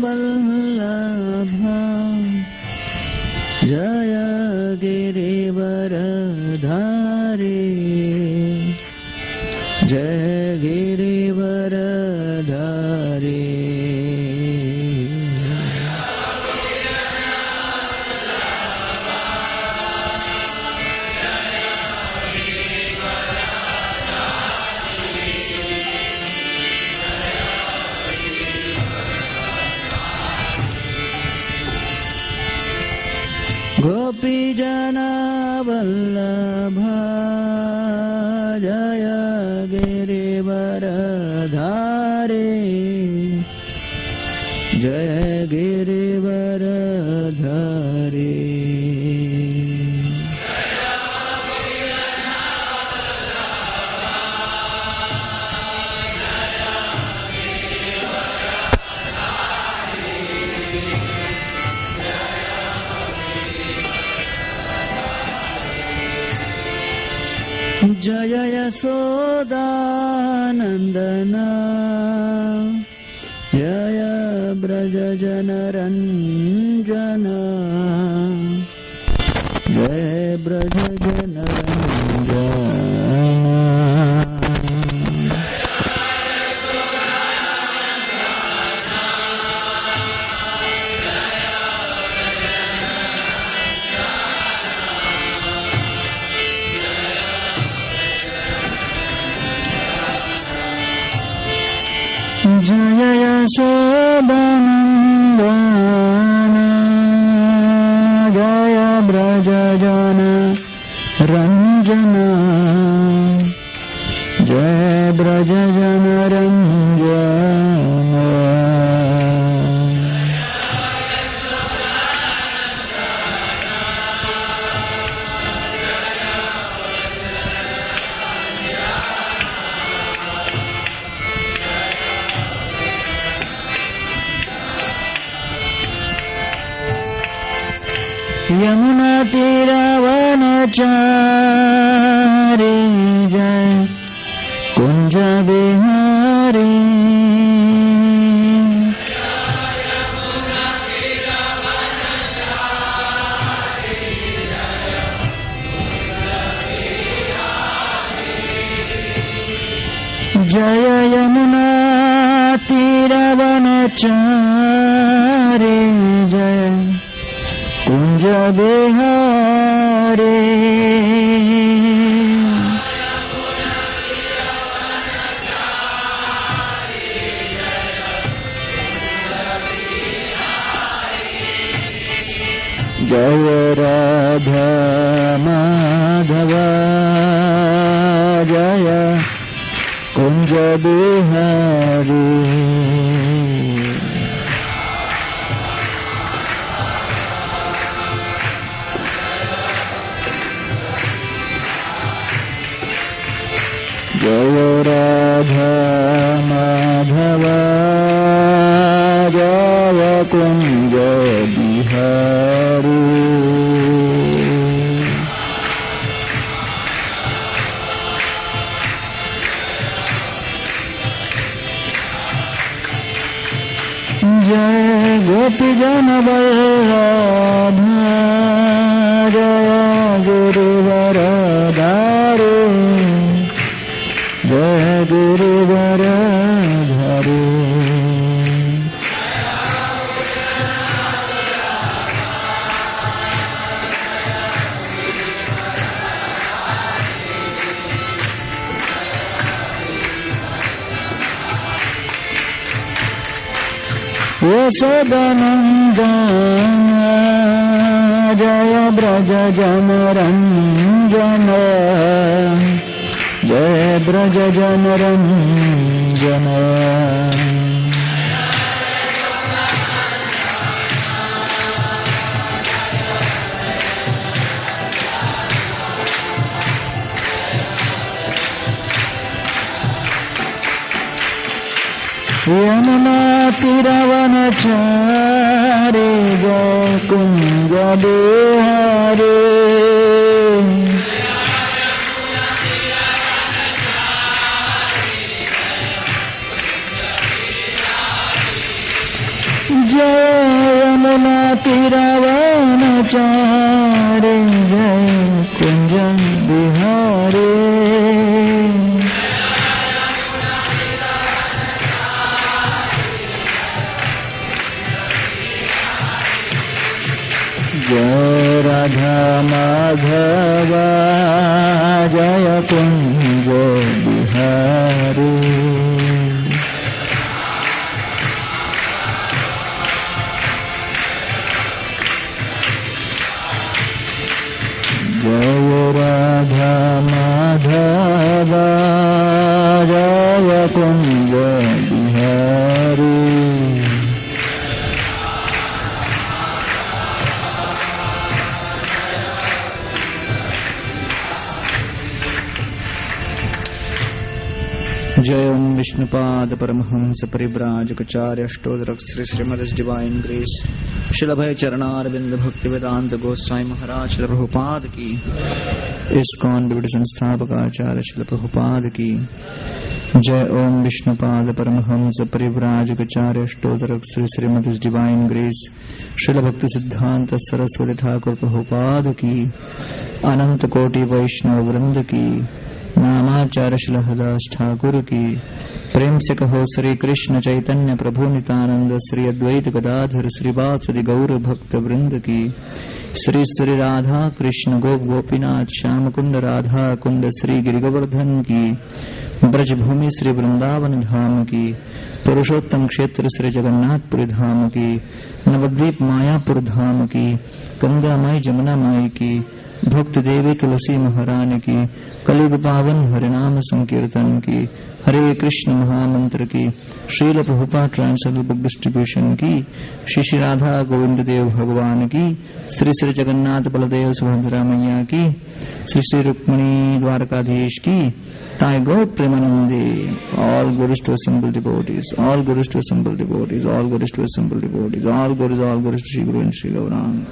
वल्लभा जय गिरिवरधारी जय गिरिवरधारी गोपीजना वल्लभा जय गिरिवरधारी जय गिरिवरधारी जय यशोदानन्दना जय ब्रजजनरञ्जना जय ब्रजजनरञ्जना जय यशोदानन्दना जय ब्रजजन रञ्जना जय ब्रजजन रञ्जना यमुना तीरावनचारी जय कुंज बिहारी जय यमुना तीरावनचारी जय कुंज बिहारी जय राधा माधव जय कुंज बिहारी जय राधा माधव जय कुंज बिहारी जय गोपीजन वल्लभा जय गिरिवरधारी जय गिरिवरधारी यशोदानन्दना जय ब्रजजन रञ्जना जय ब्रजजन रञ्जना यमुना तीरावनचारी जय कुंज बिहारी जय यमुना तीरावनचारी जय कुंज बिहारी जय राधा माधव जय कुंज बिहारी जय राधा माधव जय कुंज बिहारी जय ओम विष्णुपाद परमहंस परिव्राजकाचार्य अष्टोत्तरक श्री श्रीमद डिवाइन ग्रेस श्रील अभय चरणारविंद भक्ति वेदांत गोस्वामी महाराज श्रील प्रभुपाद की, इस्कॉन विविध संस्थापक आचार्य श्रील प्रभुपाद की जय। ओम विष्णुपाद परमहंस परिव्राजकाचार्य अष्टोत्तरक श्री श्रीमद डिवाइन ग्रेस श्रील भक्ति सिद्धांत सरस्वती ठाकुर प्रभुपाद की, अनंत कोटि वैष्णव वृंद की, नामाचार्य श्री हरदास ठाकुर की। प्रेम से कहो श्री कृष्ण चैतन्य प्रभु नित्यानंद श्री अद्वैत गदाधर श्रीवासदि गौर भक्त वृंद की। श्री श्री राधा कृष्ण गोप गोपीनाथ श्याम कुंड राधा कुंड श्री गिरिगोवर्धन की। ब्रजभूमि श्री वृंदावन धाम की। पुरुषोत्तम क्षेत्र श्री जगन्नाथपुरी धाम की। नवद्वीप मायापुर धाम की। गंगा माई जमुना माई की। भक्त देवी तुलसी महारानी की। कलियुग पावन हरिनाम संकीर्तन की। हरे कृष्ण महामंत्र की। Srila Prabhupada translation book distribution की। श्री श्री राधा गोविंद देव भगवान की। श्री श्री जगन्नाथ बलदेव सुभद्रा मैया की। श्री श्री रुक्मिणी द्वारकाधीश की। ताई गौर प्रेमानंदे। All glories to assembled devotees, all glories to assembled devotees, all glories to assembled devotees, all glories to Shri Guru and Shri Gauranga.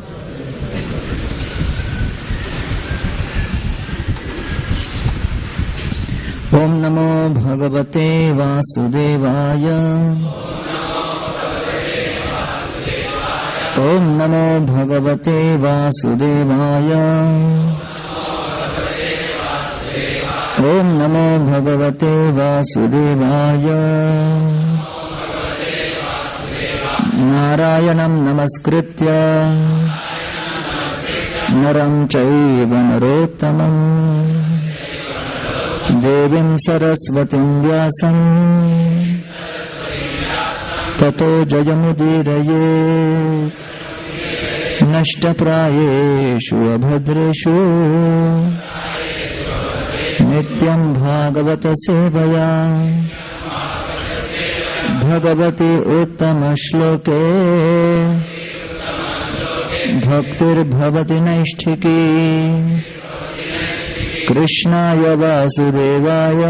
ओम नमो भगवते वासुदेवाय। ओम नमो भगवते वासुदेवाय। ओम नमो भगवते वासुदेवाय। नारायणं नमस्कृत्य नरं चैव नरोत्तमम् देवीं सरस्वतीं व्यासं ततो जयमुदीरयेत्। नष्टप्रायेषु अभद्रेषु नित्यं भागवत सेवया भगवती उत्तमश्लोके भक्तिर्भवति नैष्ठिकी। कृष्णाय वासुदेवाय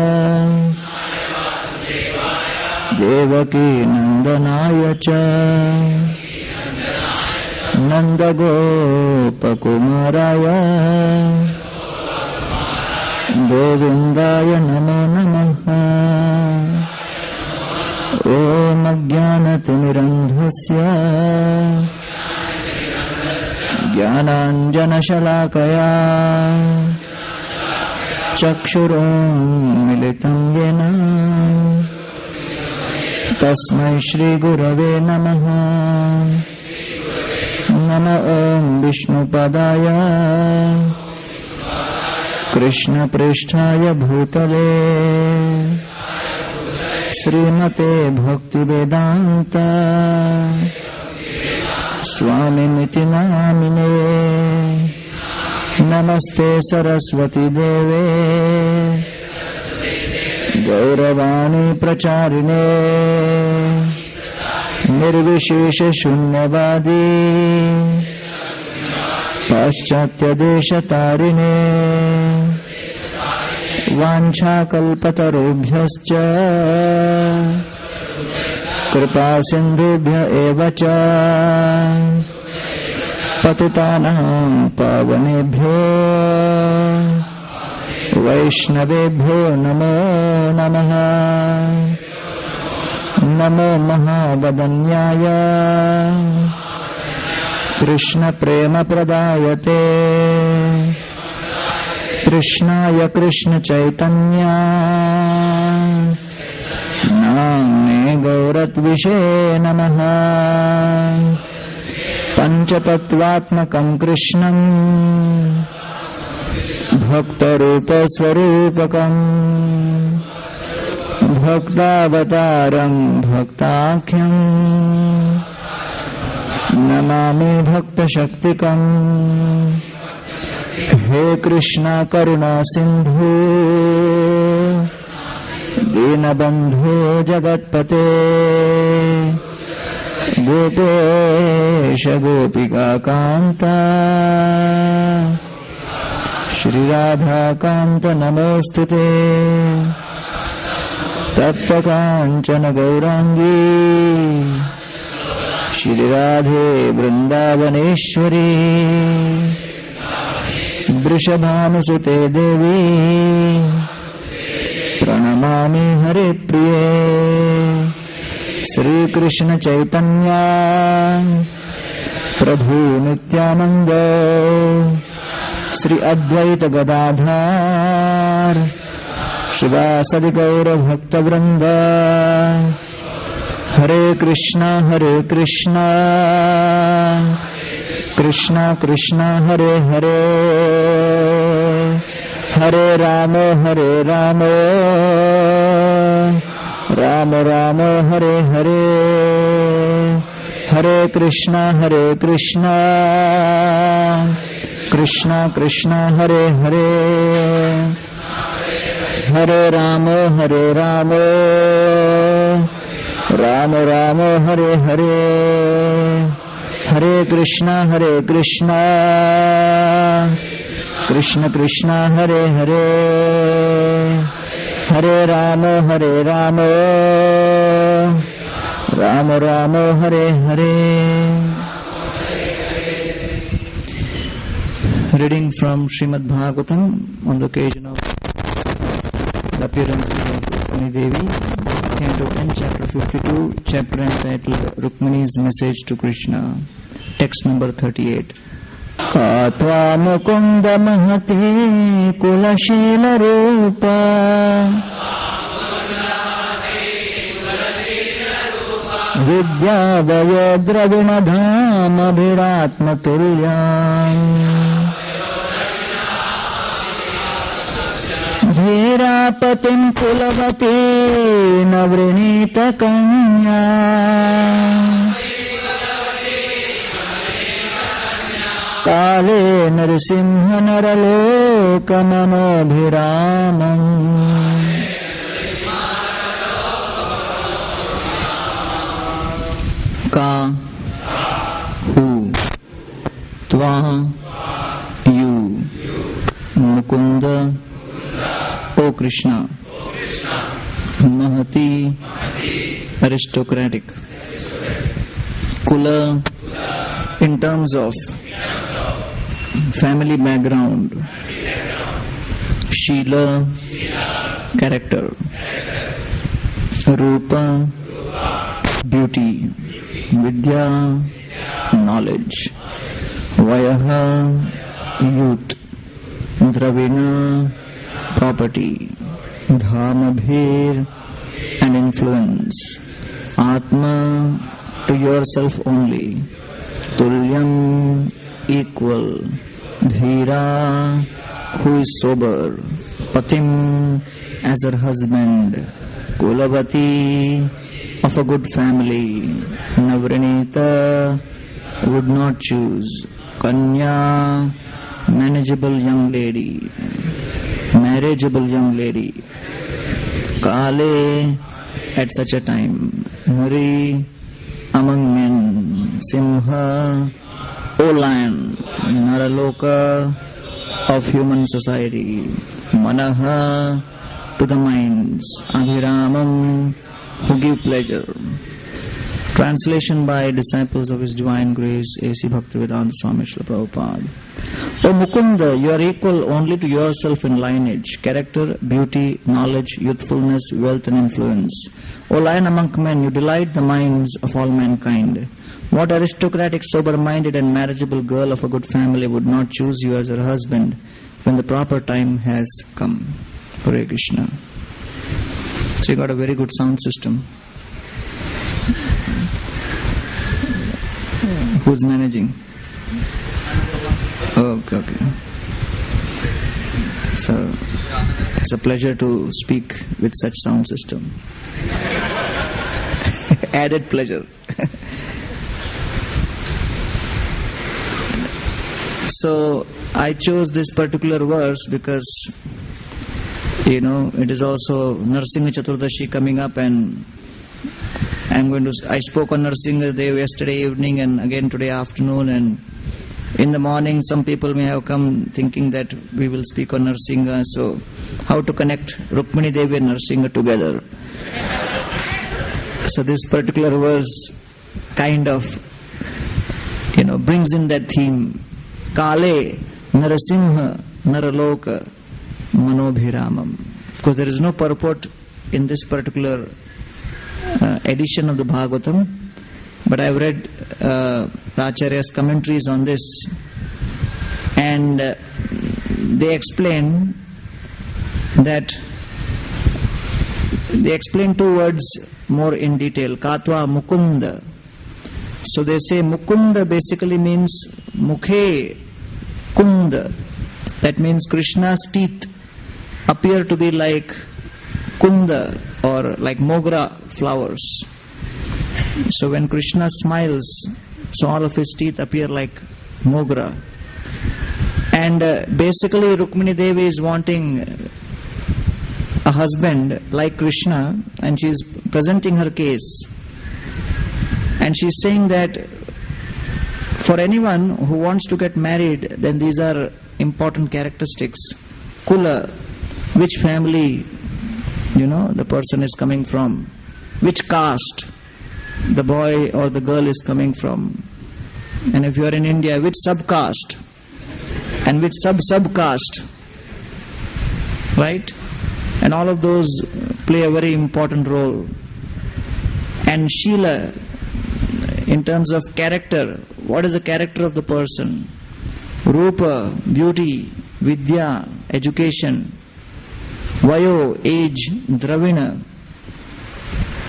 देवकी नंदनाय च नंदगोपकुमाराय गोविन्दाय नमो नमः। ओम अज्ञानतिमिरन्धस्य ज्ञानाञ्जनशलाकया चक्षुरुन्मिलितं येन तस्मै श्रीगुरवे नमः। नमः ओम विष्णुपदाय कृष्णप्रेष्ठाय भूतले श्रीमते भक्तिवेदान्त स्वामिनिति नामिने। नमस्ते सरस्वती देवे गौरवाणी प्रचारिणे निर्विशेष शून्यवादी पाश्चात्य देशतारिणे। वाञ्छाकल्पतरुभ्यश्च कृपा सिन्धुभ्य एव च पतितानां पावनेभ्यो वैष्णवेभ्यो नमो नमः। नमो महावदन्याय कृष्ण प्रेम प्रदायते कृष्णाय कृष्ण चैतन्य नाम्ने गौरत्विषे नमः पंचतत्वात्मकं कृष्णं भक्तरूपस्वरूपकम् भक्तावतारं भक्ताख्यम् नमामि भक्तशक्तिकम् हे कृष्ण करुणा सिंधु दीनबंधु जगत्पते गोपेश गोपिका कांता श्री राधा कांत नमोस्तुते तप्त कांचन गौरांगी श्री राधे वृंदावनेश्वरी वृषभानुसुते देवी प्रणमामि हरे प्रिये श्री कृष्ण चैतन्य प्रभु नित्यानंद श्री अद्वैत गदाधर शिवासदि गौर भक्त वृंद हरे Krishna Krishna Krishna Hare Hare Hare Ram Ram Ram Hare Hare Hare Krishna Krishna Krishna Hare Hare Hare Ram Ram Ram Hare Hare Hare Krishna Krishna Krishna Hare Hare Hare Ram Ram Ram Hare Hare. Reading from Srimad Bhagavatam on the occasion of the appearance of Rukmini Devi, Canto 10, Chapter 52, chapter entitled Rukmini's Message to Krishna, text number 38. Katva mukunda mahati kulashila rupa Vidyadaya dravinadham abhiratma tulyam धीरापतिं कुलवती नवृणीत कन्या काले नरसिंह नरलोकमनोभिरामम् का who त्वा you Mukund O Krishna, Mahati, aristocratic, Kula, in terms of family background, Sheela, character, Rupa, beauty, Vidya, knowledge, Vayaha, youth, Dravina, property, dhamabhir, and influence, atma, to yourself only, tulyam, equal, dhira, who is sober, patim, as her husband, kulavati, of a good family, navranita, would not choose, kanya, manageable young lady, marriageable young lady, Kale, at such a time, Muri, among men, Simha, O lion, Naraloka, of human society, Manaha, to the minds, Abhiramam, who give pleasure. Translation by disciples of His Divine Grace, A.C. Bhaktivedanta Swami Srila Prabhupada. O Mukunda, you are equal only to yourself in lineage, character, beauty, knowledge, youthfulness, wealth and influence. O Lion among men, you delight the minds of all mankind. What aristocratic, sober-minded and marriageable girl of a good family would not choose you as her husband when the proper time has come? Hare Krishna. So you got a very good sound system. Who's managing? Okay. So it's a pleasure to speak with such sound system. Added pleasure. So I chose this particular verse because, it is also Narsingha Chaturdashi coming up, and I spoke on Narsingha Dev yesterday evening and again today afternoon, and in the morning some people may have come thinking that we will speak on Narsingha, so how to connect Rukmini Devi and Narsingha together. So this particular verse kind of, brings in that theme. Kale Narasimha Naraloka Manobhiramam. Of course, there is no purport in this particular edition of the Bhagavatam, but I have read the Acharya's commentaries on this, and they explain two words more in detail. Katva Mukunda. So they say Mukunda basically means Mukhe Kunda. That means Krishna's teeth appear to be like Kunda or like Mogra flowers. So when Krishna smiles, so all of his teeth appear like Mogra. And basically Rukmini Devi is wanting a husband like Krishna, and she is presenting her case. And she is saying that for anyone who wants to get married, then these are important characteristics. Kula, which family, the person is coming from. Which caste the boy or the girl is coming from. And if you are in India, which subcaste and which subcaste. Right? And all of those play a very important role. And Sheila, in terms of character, what is the character of the person? Rupa, beauty, Vidya, education, Vayo, age, Dravina,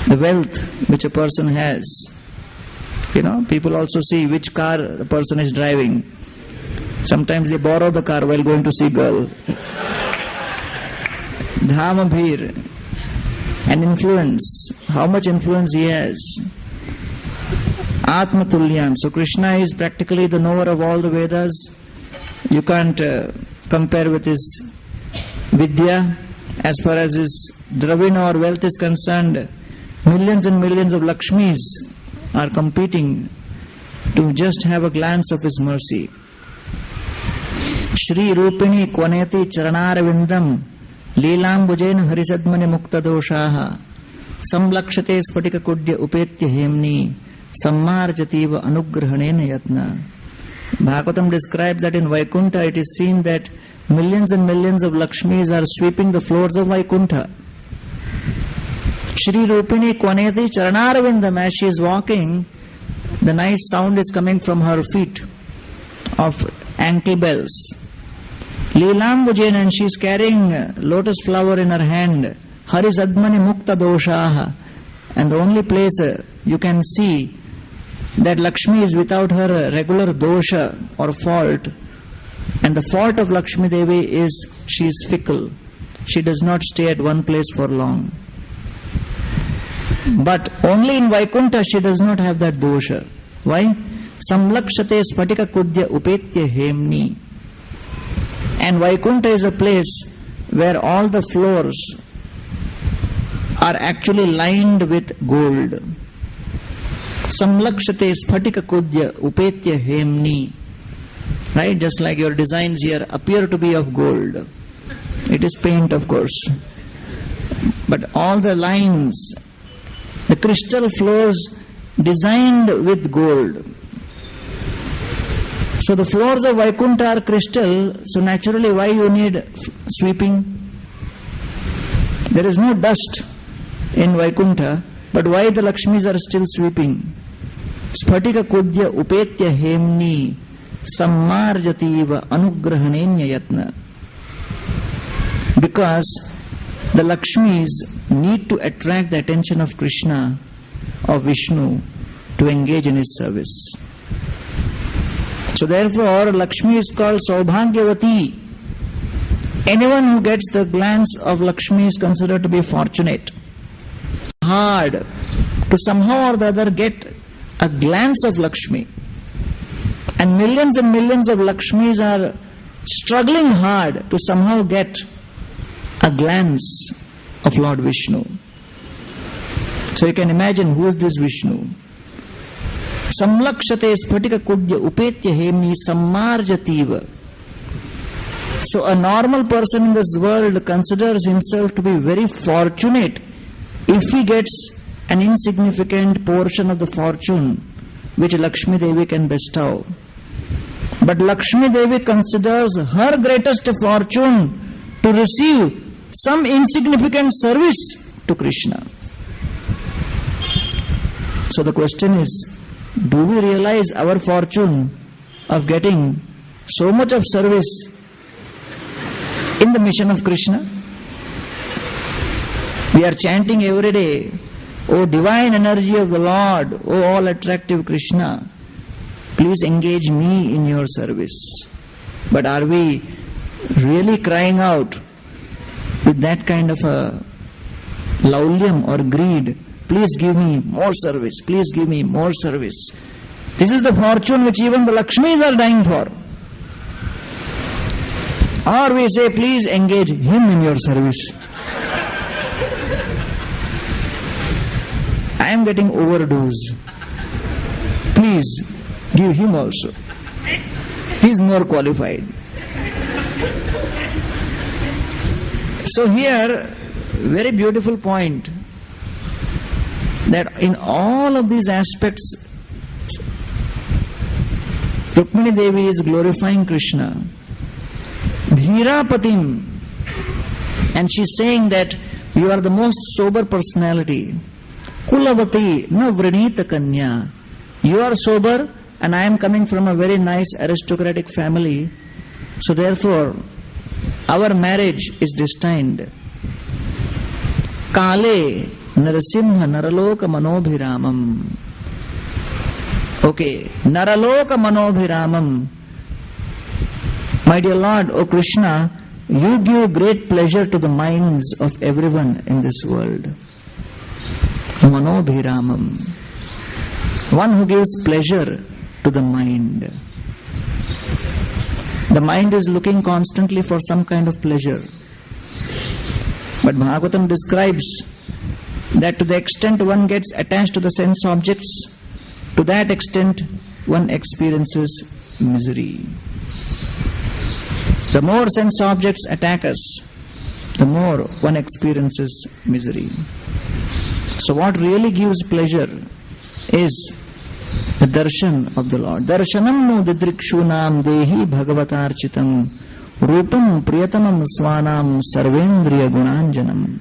the wealth which a person has. People also see which car the person is driving. Sometimes they borrow the car while going to see girl. Dhamabhir, and influence, how much influence he has. Atmatulyam. So Krishna is practically the knower of all the Vedas. You can't compare with his Vidya. As far as his Dravina or wealth is concerned, millions and millions of Lakshmis are competing to just have a glance of his mercy. Shri Rupini Kwaneti Charanarvindam Leelambujena Harisadmani Mukta Doshaha Samlakshate Spatika Kudya Upetya Hemni Sammarjativa Anugrahanena Yatna. Bhagavatam described that in Vaikuntha it is seen that millions and millions of Lakshmis are sweeping the floors of Vaikuntha. Shri Rupini Kwaneti Charanarvindam, as she is walking, the nice sound is coming from her feet of ankle bells. Leelambujena, and she is carrying lotus flower in her hand. Harisadmani Mukta Doshaha, and the only place you can see that Lakshmi is without her regular dosha or fault. And the fault of Lakshmi Devi is she is fickle. She does not stay at one place for long. But only in Vaikuntha she does not have that dosha. Why? Samlakshate Spatika Kudya Upetya Hemni. And Vaikuntha is a place where all the floors are actually lined with gold. Samlakshate Spatika Kudya Upetya Hemni. Right? Just like your designs here appear to be of gold. It is paint, of course. But all the lines, the crystal floors designed with gold. So the floors of Vaikuntha are crystal, so naturally why you need sweeping? There is no dust in Vaikuntha, but why the Lakshmis are still sweeping? Sphatika kudya upetya hemni sammarjativa anugrahanenya yatna. Because the Lakshmis need to attract the attention of Krishna, of Vishnu, to engage in his service. So therefore, Lakshmi is called Saubhagyavati. Anyone who gets the glance of Lakshmi is considered to be fortunate. Hard to somehow or the other get a glance of Lakshmi. And millions of Lakshmis are struggling hard to somehow get a glance of Lord Vishnu. So you can imagine who is this Vishnu. Samlakshate sphatika kudya upetya hemni sammarjativa. So a normal person in this world considers himself to be very fortunate if he gets an insignificant portion of the fortune which Lakshmi Devi can bestow. But Lakshmi Devi considers her greatest fortune to receive some insignificant service to Krishna. So the question is, do we realize our fortune of getting so much of service in the mission of Krishna? We are chanting every day, O divine energy of the Lord, O all attractive Krishna, please engage me in your service. But are we really crying out with that kind of a laulyam or greed? Please give me more service. Please give me more service. This is the fortune which even the Lakshmis are dying for. Or we say, please engage him in your service. I am getting overdose. Please give him also. He is more qualified. So here, very beautiful point, that in all of these aspects, Rukmini Devi is glorifying Krishna. Dhirapatim. And she is saying that you are the most sober personality. Kulavati na vrinita kanya. You are sober and I am coming from a very nice aristocratic family. So therefore, our marriage is destined. Kale Narasimha Naraloka Manobhiramam. Okay, Naraloka Manobhiramam. My dear Lord, O Krishna, you give great pleasure to the minds of everyone in this world. Manobhiramam. One who gives pleasure to the mind. The mind is looking constantly for some kind of pleasure. But Bhagavatam describes that to the extent one gets attached to the sense objects, to that extent one experiences misery. The more sense objects attack us, the more one experiences misery. So what really gives pleasure is the darshan of the Lord. Darshanam no didrikshunam dehi bhagavatarchitam rupam priyatamam swanam sarvendriya gunanjanam.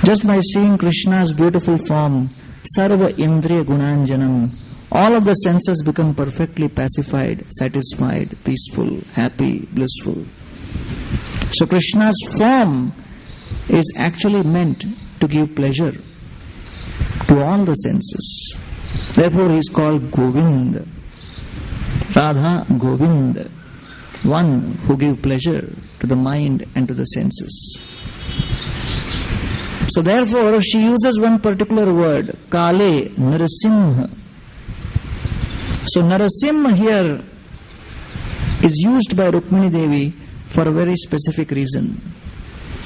Just by seeing Krishna's beautiful form, sarva indriya gunanjanam, all of the senses become perfectly pacified, satisfied, peaceful, happy, blissful. So Krishna's form is actually meant to give pleasure to all the senses. Therefore he is called Govind. Radha Govind. One who gives pleasure to the mind and to the senses. So therefore she uses one particular word, Kale Narasimha. So Narasimha here is used by Rukmini Devi for a very specific reason.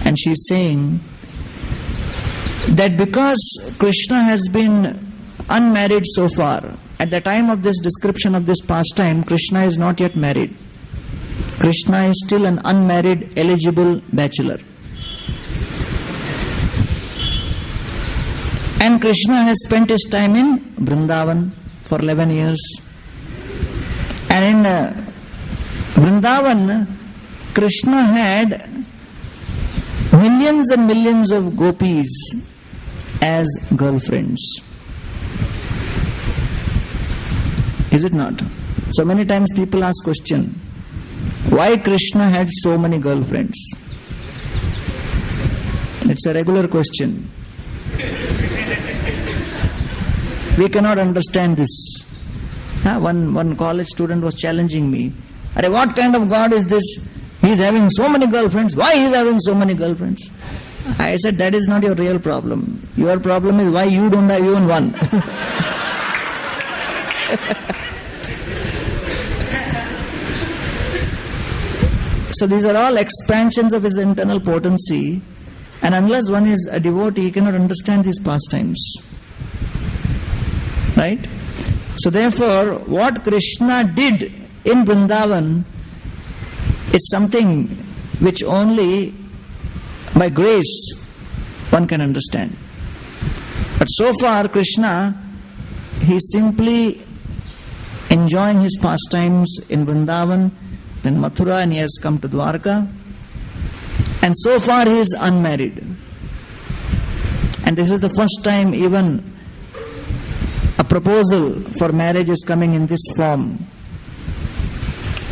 And she is saying that because Krishna has been unmarried so far, at the time of this description of this pastime, Krishna is not yet married. Krishna is still an unmarried, eligible bachelor. And Krishna has spent his time in Vrindavan for 11 years. And in Vrindavan, Krishna had millions and millions of gopis as girlfriends. Is it not? So many times people ask question, why Krishna had so many girlfriends? It's a regular question. We cannot understand this. One college student was challenging me. What kind of God is this? He is having so many girlfriends. Why he is having so many girlfriends? I said, that is not your real problem. Your problem is why you don't have even one. So these are all expansions of his internal potency. And unless one is a devotee, he cannot understand these pastimes. Right? So therefore, what Krishna did in Vrindavan is something which only by grace one can understand. But so far, Krishna, he is simply enjoying his pastimes in Vrindavan, then Mathura, and he has come to Dwarka. And so far he is unmarried. And this is the first time even a proposal for marriage is coming in this form.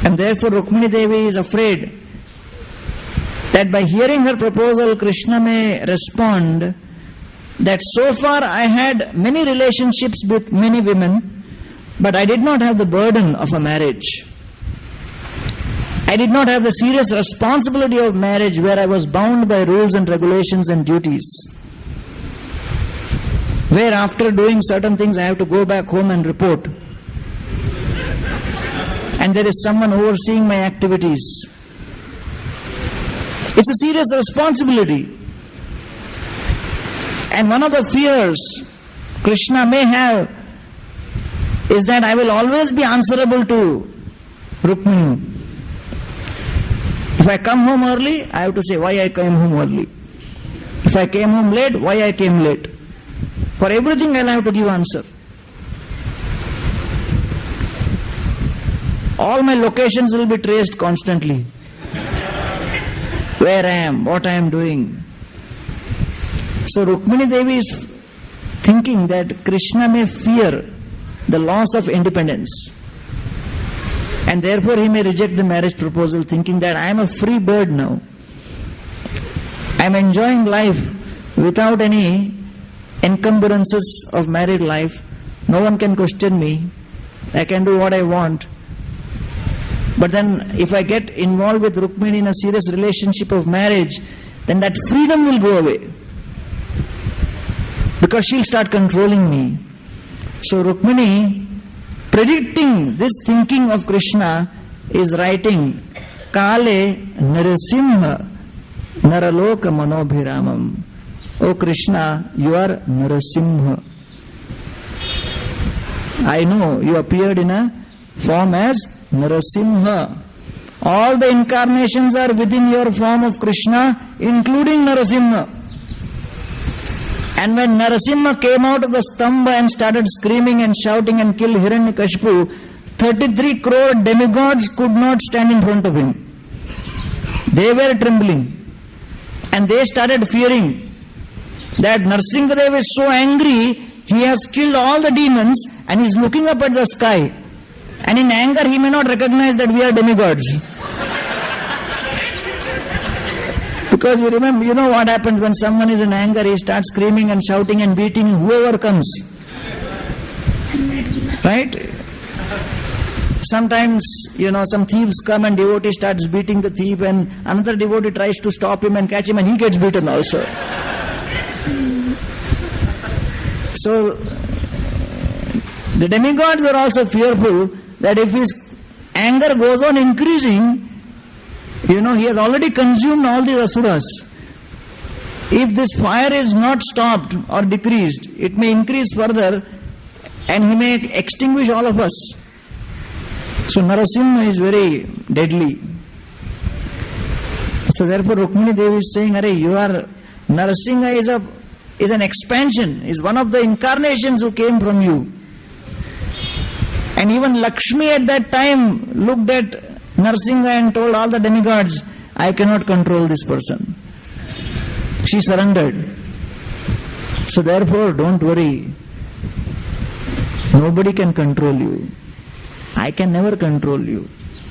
And therefore Rukmini Devi is afraid that by hearing her proposal, Krishna may respond that so far I had many relationships with many women, but I did not have the burden of a marriage. I did not have the serious responsibility of marriage where I was bound by rules and regulations and duties. Where after doing certain things I have to go back home and report. And there is someone overseeing my activities. It's a serious responsibility. And one of the fears Krishna may have is that I will always be answerable to Rukmini. If I come home early, I have to say why I came home early. If I came home late, why I came late. For everything I'll have to give answer. All my locations will be traced constantly. Where I am, what I am doing. So Rukmini Devi is thinking that Krishna may fear the loss of independence. And therefore he may reject the marriage proposal, thinking that I am a free bird now. I am enjoying life without any encumbrances of married life. No one can question me. I can do what I want. But then if I get involved with Rukmini in a serious relationship of marriage, then that freedom will go away. Because she'll start controlling me. So Rukmini, predicting this thinking of Krishna, is writing Kale Narasimha Naraloka Manobhiramam. O Krishna, you are Narasimha. I know you appeared in a form as Narasimha. All the incarnations are within your form of Krishna, including Narasimha. And when Narasimha came out of the stamba and started screaming and shouting and killed Hiranyakashipu, 33 crore demigods could not stand in front of him. They were trembling. And they started fearing that Narasimhadev is so angry, he has killed all the demons and is looking up at the sky. And in anger he may not recognize that we are demigods. Because you know what happens when someone is in anger, he starts screaming and shouting and beating whoever comes. Right? Sometimes, some thieves come and devotee starts beating the thief and another devotee tries to stop him and catch him and he gets beaten also. So, the demigods were also fearful that if his anger goes on increasing, he has already consumed all the asuras. If this fire is not stopped or decreased, it may increase further and he may extinguish all of us. So Narasimha is very deadly. So therefore Rukmini Devi is saying, you are, Narasimha is a is an expansion, is one of the incarnations who came from you. And even Lakshmi at that time looked at Narsingha and told all the demigods, I cannot control this person. She surrendered. So therefore, don't worry. Nobody can control you. I can never control you.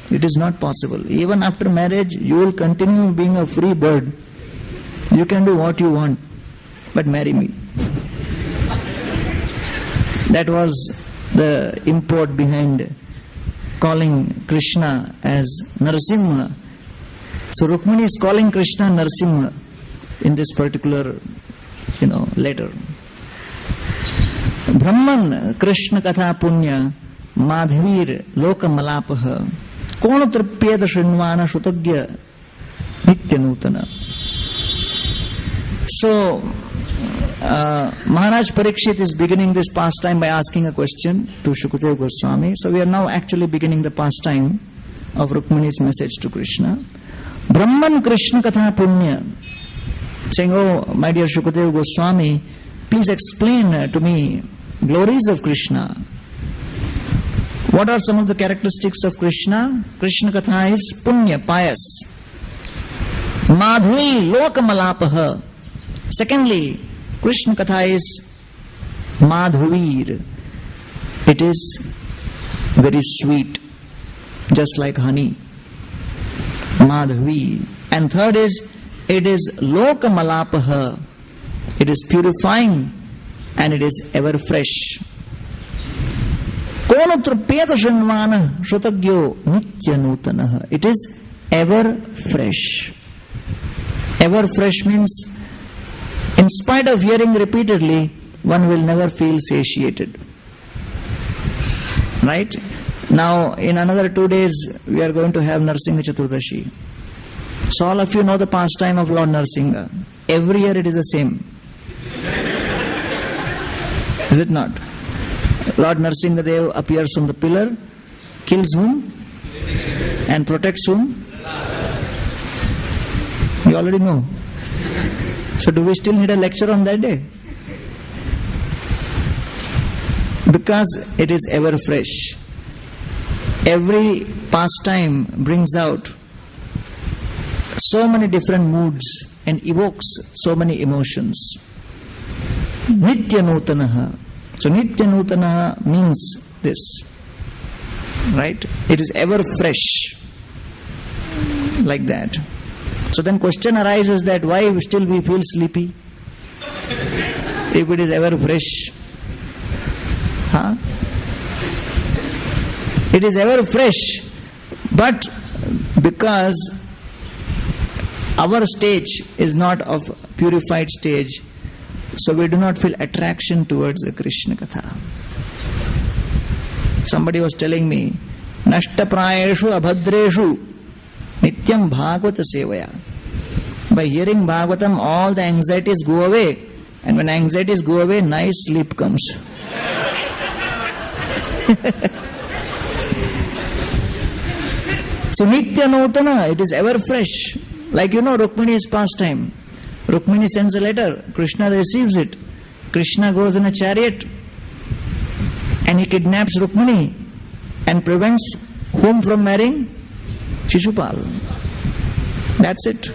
It is not possible. Even after marriage, you will continue being a free bird. You can do what you want, but marry me. That was the import behind calling Krishna as Narasimha. So Rukmini is calling Krishna Narasimha in this particular, letter. Brahman Krishna Katha Punya Madhavir Loka Malapaha Kona Tripyeda Srinvana Shutagya Nitya Nutana. So Maharaj Parikshit is beginning this pastime by asking a question to Shukadeva Goswami. So we are now actually beginning the pastime of Rukmini's message to Krishna. Brahman Krishna Katha Punya, saying, oh my dear Shukadeva Goswami, please explain to me glories of Krishna. What are some of the characteristics of Krishna? Krishna Katha is punya, pious. Madhvi lokamalapaha. Secondly, Krishna Katha is madhuvir. It is very sweet, just like honey. Madhvi. And third is, it is lokamalapaha. It is purifying and it is ever fresh. Konatrapeta shanvana shutagyo nitya nutanaha. It is ever fresh. Ever fresh means, in spite of hearing repeatedly, one will never feel satiated. Right? Now, in another 2 days, we are going to have Narsingha Chaturdashi. So all of you know the pastime of Lord Narsingha. Every year it is the same. Is it not? Lord Narsingha Dev appears from the pillar, kills whom? And protects whom? You already know. So do we still need a lecture on that day? Because it is ever fresh. Every pastime brings out so many different moods and evokes so many emotions. Nitya Nutanaha. So Nitya Nutanaha means this. Right? It is ever fresh. Like that. So then question arises that why still we feel sleepy? If it is ever fresh. Huh? It is ever fresh. But because our stage is not of purified stage, so we do not feel attraction towards the Krishna Katha. Somebody was telling me, Nashta prayeshu abhadreshu nityam bhagavata sevaya. By hearing Bhagavatam, all the anxieties go away. And when anxieties go away, nice sleep comes. So Nitya Nutana, it is ever fresh. Like Rukmini's pastime. Rukmini sends a letter, Krishna receives it. Krishna goes in a chariot and he kidnaps Rukmini and prevents whom from marrying? Shishupal. That's it.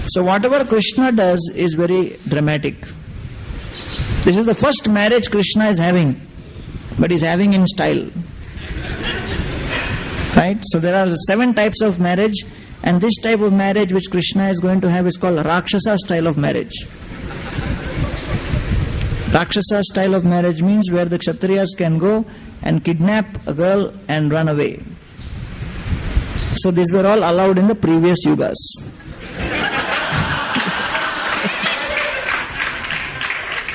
So whatever Krishna does is very dramatic. This is the first marriage Krishna is having, but he's having in style. Right? So there are 7 types of marriage, and this type of marriage which Krishna is going to have is called Rakshasa style of marriage. Rakshasa style of marriage means where the Kshatriyas can go and kidnap a girl and run away. So these were all allowed in the previous yugas.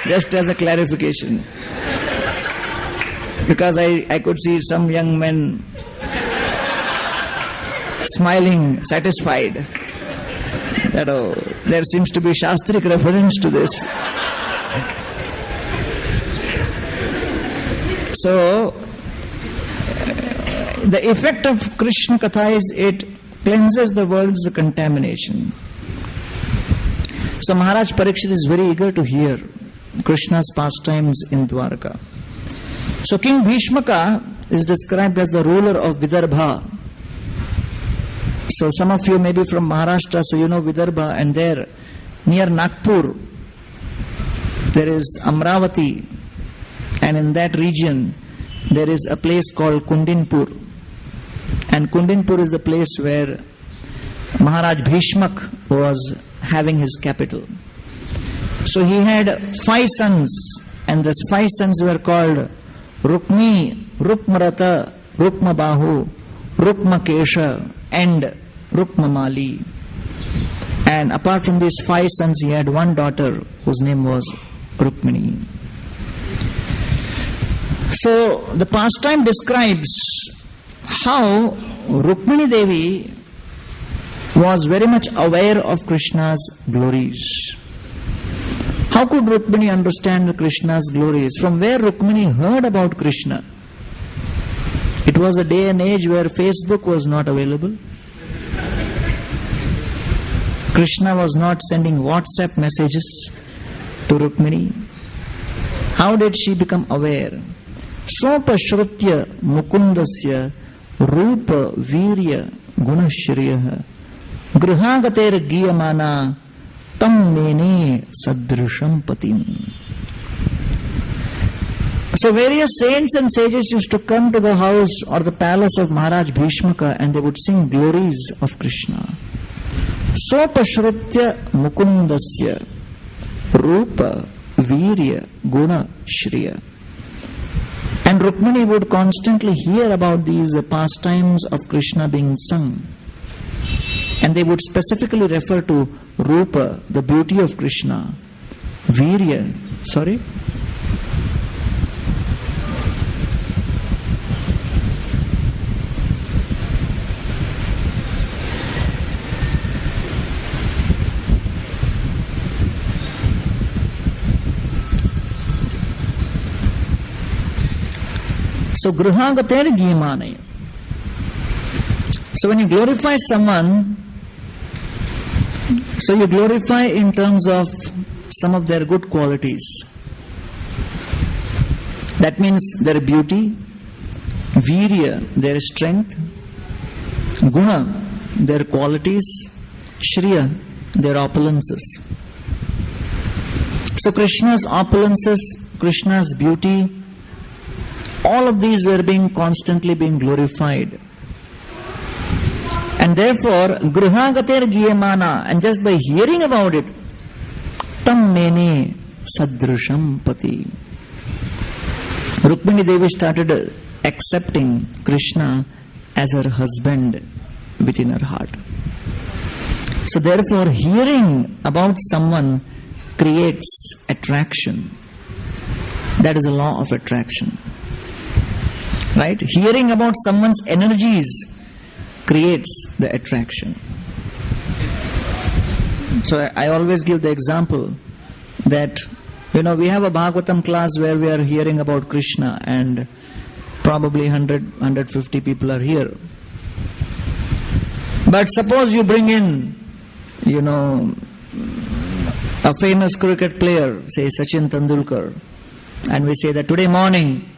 Just as a clarification. Because I could see some young men smiling, satisfied. That there seems to be Shastric reference to this. So, the effect of Krishna Katha is it cleanses the world's contamination. So Maharaj Parikshit is very eager to hear Krishna's pastimes in Dwarka. So King Bhishmaka is described as the ruler of Vidarbha. So some of you may be from Maharashtra, so you know Vidarbha, and there near Nagpur there is Amravati, and in that region there is a place called Kundinpur, and Kundinpur is the place where Maharaj Bhishmak was having his capital. So he had 5 sons, and those 5 sons were called Rukmi, Rukmarata, Rukmabahu, Rukmakesha and Rukmamali. And apart from these 5 sons, he had one daughter whose name was Rukmini. So the pastime describes how Rukmini Devi was very much aware of Krishna's glories. How could Rukmini understand Krishna's glories? From where Rukmini heard about Krishna? It was a day and age where Facebook was not available. Krishna was not sending WhatsApp messages to Rukmini. How did she become aware? Swapashrutya mukundasya rupa virya gunashriyah grihagater giyamana tam mene sadrisham patim. So various saints and sages used to come to the house or the palace of Maharaj Bhishmaka, and they would sing glories of Krishna. Swapashrutya mukundasya rupa virya guna shriya. And Rukmini would constantly hear about these pastimes of Krishna being sung. And they would specifically refer to Rupa, the beauty of Krishna. Virya, sorry? So grihagater giyamane. So when you glorify someone, so you glorify in terms of some of their good qualities. That means their beauty, virya, their strength, guna, their qualities, shriya, their opulences. So Krishna's opulences, Krishna's beauty, all of these were constantly being glorified. And therefore, grihagater giyamana, and just by hearing about it, tam mene sadrisham pati. Rukmini Devi started accepting Krishna as her husband within her heart. So therefore, hearing about someone creates attraction. That is a law of attraction. Right? Hearing about someone's energies creates the attraction. So I always give the example that, we have a Bhagavatam class where we are hearing about Krishna, and probably 150 people are here. But suppose you bring in, a famous cricket player, say Sachin Tendulkar, and we say that today morning,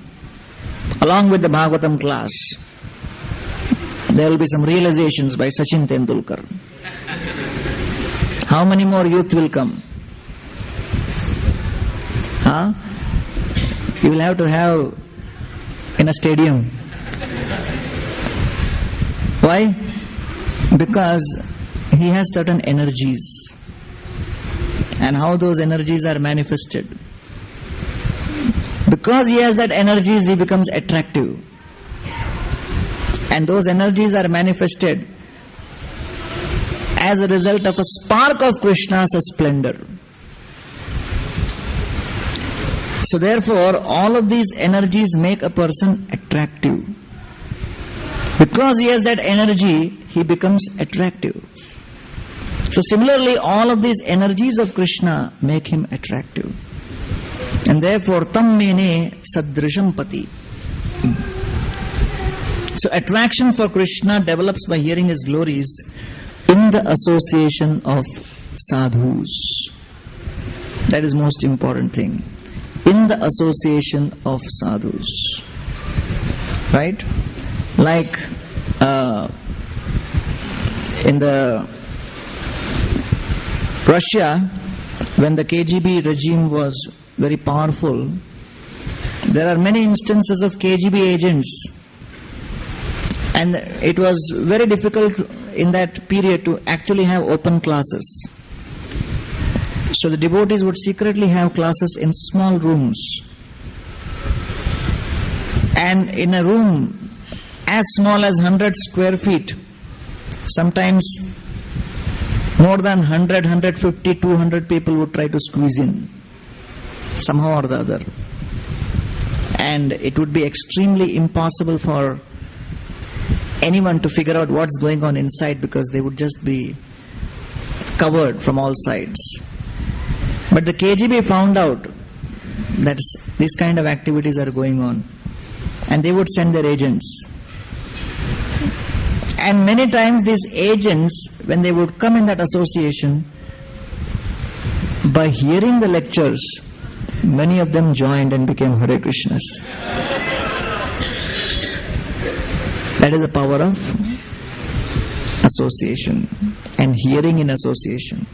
along with the Bhagavatam class, there will be some realizations by Sachin Tendulkar. How many more youth will come? You will have to have in a stadium. Why? Because he has certain energies. And how those energies are manifested. Because he has that energies, he becomes attractive. And those energies are manifested as a result of a spark of Krishna's splendor. So therefore, all of these energies make a person attractive. Because he has that energy, he becomes attractive. So similarly, all of these energies of Krishna make him attractive. And therefore, tam mene sadrisham pati. So attraction for Krishna develops by hearing his glories in the association of sadhus. That is most important thing. In the association of sadhus. Right? Like in the Russia, when the KGB regime was very powerful, there are many instances of KGB agents, and it was very difficult in that period to actually have open classes. So the devotees would secretly have classes in small rooms. And in a room as small as 100 square feet, sometimes more than 100, 150, 200 people would try to squeeze in, somehow or the other. And it would be extremely impossible for anyone to figure out what's going on inside, because they would just be covered from all sides. But the KGB found out that these kind of activities are going on, and they would send their agents. And many times these agents, when they would come in that association, by hearing the lectures, many of them joined and became Hare Krishnas. That is the power of association and hearing in association.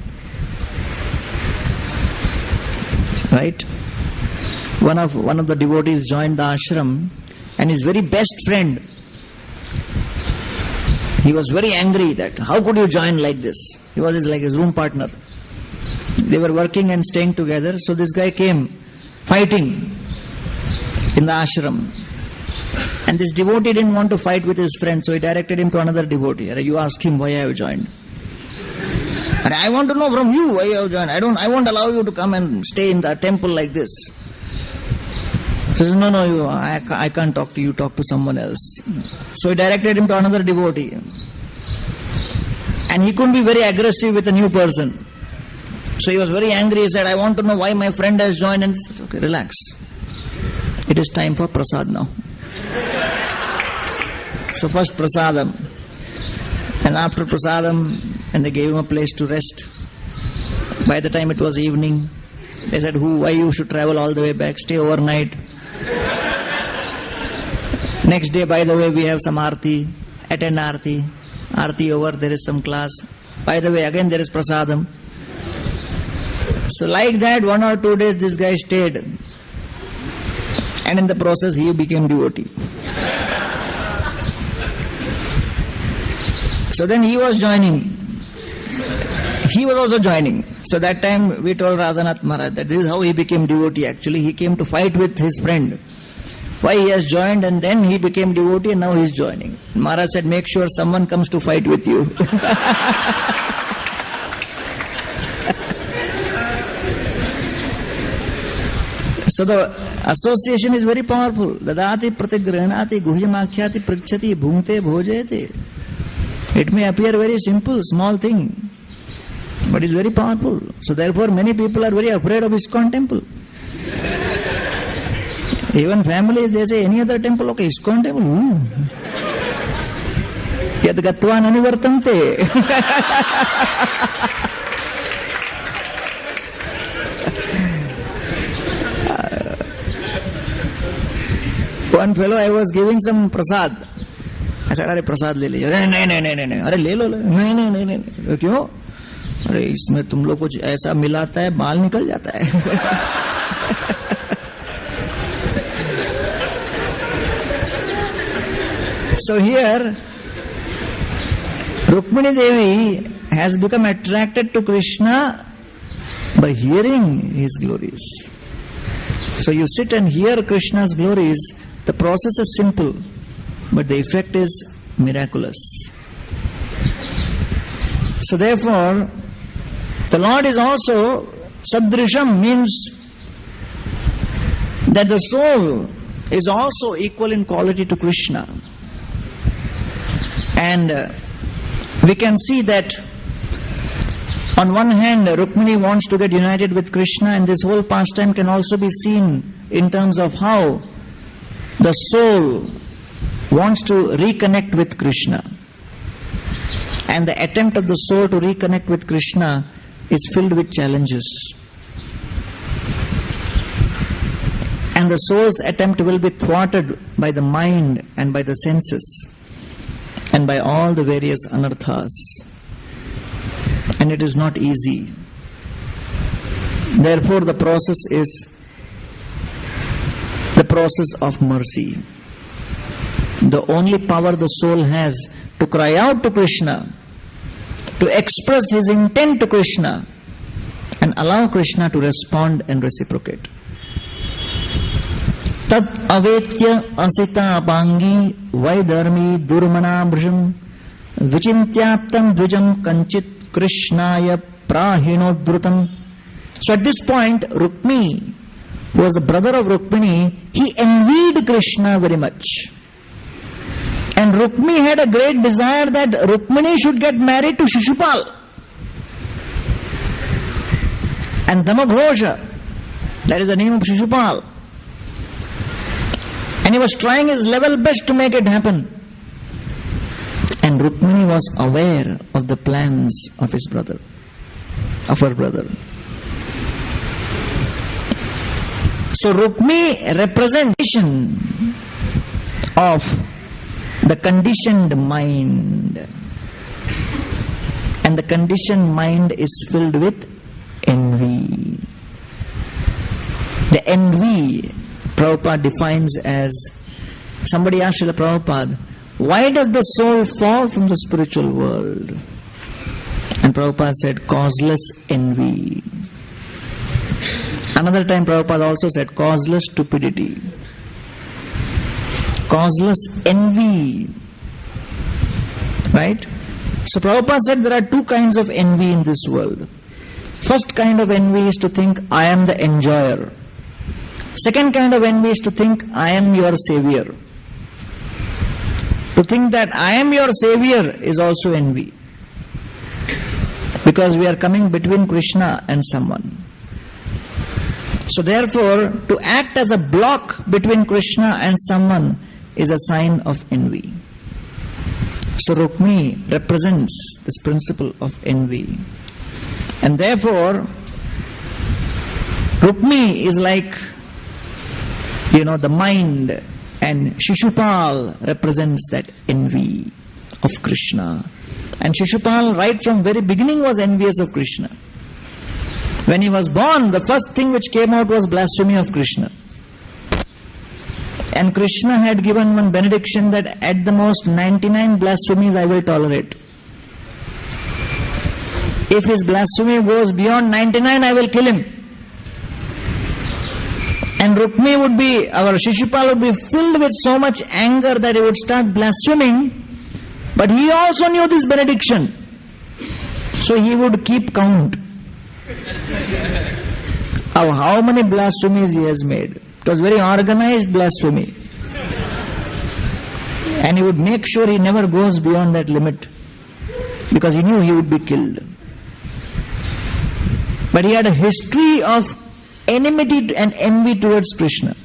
Right? One of the devotees joined the ashram, and his very best friend, he was very angry that how could you join like this? He was like his room partner. They were working and staying together. So this guy came fighting in the ashram. And this devotee didn't want to fight with his friend, so he directed him to another devotee. You ask him, why have you joined? And I want to know from you why you have joined. I won't allow you to come and stay in the temple like this. He says, no, I can't talk to you, talk to someone else. So he directed him to another devotee. And he couldn't be very aggressive with a new person. So he was very angry. He said, I want to know why my friend has joined. And he said, okay, relax. It is time for prasad now. So first prasadam. And after prasadam, and they gave him a place to rest. By the time it was evening, they said, why you should travel all the way back, stay overnight. Next day, by the way, we have some arti, attend arti. Arti over, there is some class. By the way, again there is prasadam. So like that, 1 or 2 days this guy stayed. And in the process, he became devotee. So then he was joining. He was also joining. So that time we told Radhanath Maharaj that this is how he became devotee actually. He came to fight with his friend. Why he has joined, and then he became devotee, and now he is joining. Maharaj said, make sure someone comes to fight with you. So the association is very powerful. Dadati pratigranati guhyamakhyati prichyati bhungte bhojayate. It may appear very simple, small thing, but it's very powerful. So therefore many people are very afraid of ISKCON temple. Even families, they say, any other temple, okay, ISKCON temple. Yad gatva nanivartante. One fellow, I was giving some prasad. I said, अरे प्रसाद ले लीजिए. अरे नहीं, अरे ले लो, नहीं, क्यों? अरे इसमें तुम लोग कुछ ऐसा मिलाता है, बाल निकल जाता है. So here, Rukmini Devi has become attracted to Krishna by hearing his glories. So you sit and hear Krishna's glories. The process is simple, but the effect is miraculous. So therefore, the Lord is also Sadrisham, means that the soul is also equal in quality to Krishna. And we can see that on one hand, Rukmini wants to get united with Krishna, and this whole pastime can also be seen in terms of how the soul wants to reconnect with Krishna. And the attempt of the soul to reconnect with Krishna is filled with challenges. And the soul's attempt will be thwarted by the mind and by the senses and by all the various anarthas. And it is not easy. Therefore, the process is the process of mercy. The only power the soul has to cry out to Krishna, to express his intent to Krishna, and allow Krishna to respond and reciprocate. Tat avetya asita bangi vaidharmi durmana bhrisham vichintyaptam dvijam kanchit krishnaya prahinodrutam. So at this point, Rukmi, who was the brother of Rukmini, he envied Krishna very much. And Rukmi had a great desire that Rukmini should get married to Shishupal. And Damaghosha, that is the name of Shishupal. And he was trying his level best to make it happen. And Rukmini was aware of the plans of his brother, of her brother. So Rukmi representation of the conditioned mind. And the conditioned mind is filled with envy. The envy, Prabhupada defines as, somebody asked Srila Prabhupada, why does the soul fall from the spiritual world? And Prabhupada said, causeless envy. Another time Prabhupada also said, causeless stupidity. Causeless envy. Right? So Prabhupada said there are two kinds of envy in this world. First kind of envy is to think, I am the enjoyer. Second kind of envy is to think, I am your savior. To think that I am your savior is also envy. Because we are coming between Krishna and someone. So therefore, to act as a block between Krishna and someone is a sign of envy. So Rukmi represents this principle of envy. And therefore, Rukmi is like, the mind, and Shishupal represents that envy of Krishna. And Shishupal right from very beginning was envious of Krishna. When he was born, the first thing which came out was blasphemy of Krishna. And Krishna had given one benediction that at the most 99 blasphemies I will tolerate. If his blasphemy goes beyond 99, I will kill him. And Rukmi would be, our Shishupal would be filled with so much anger that he would start blaspheming. But he also knew this benediction. So he would keep count of how many blasphemies he has made. It was very organized blasphemy. And he would make sure he never goes beyond that limit. Because he knew he would be killed. But he had a history of enmity and envy towards Krishna.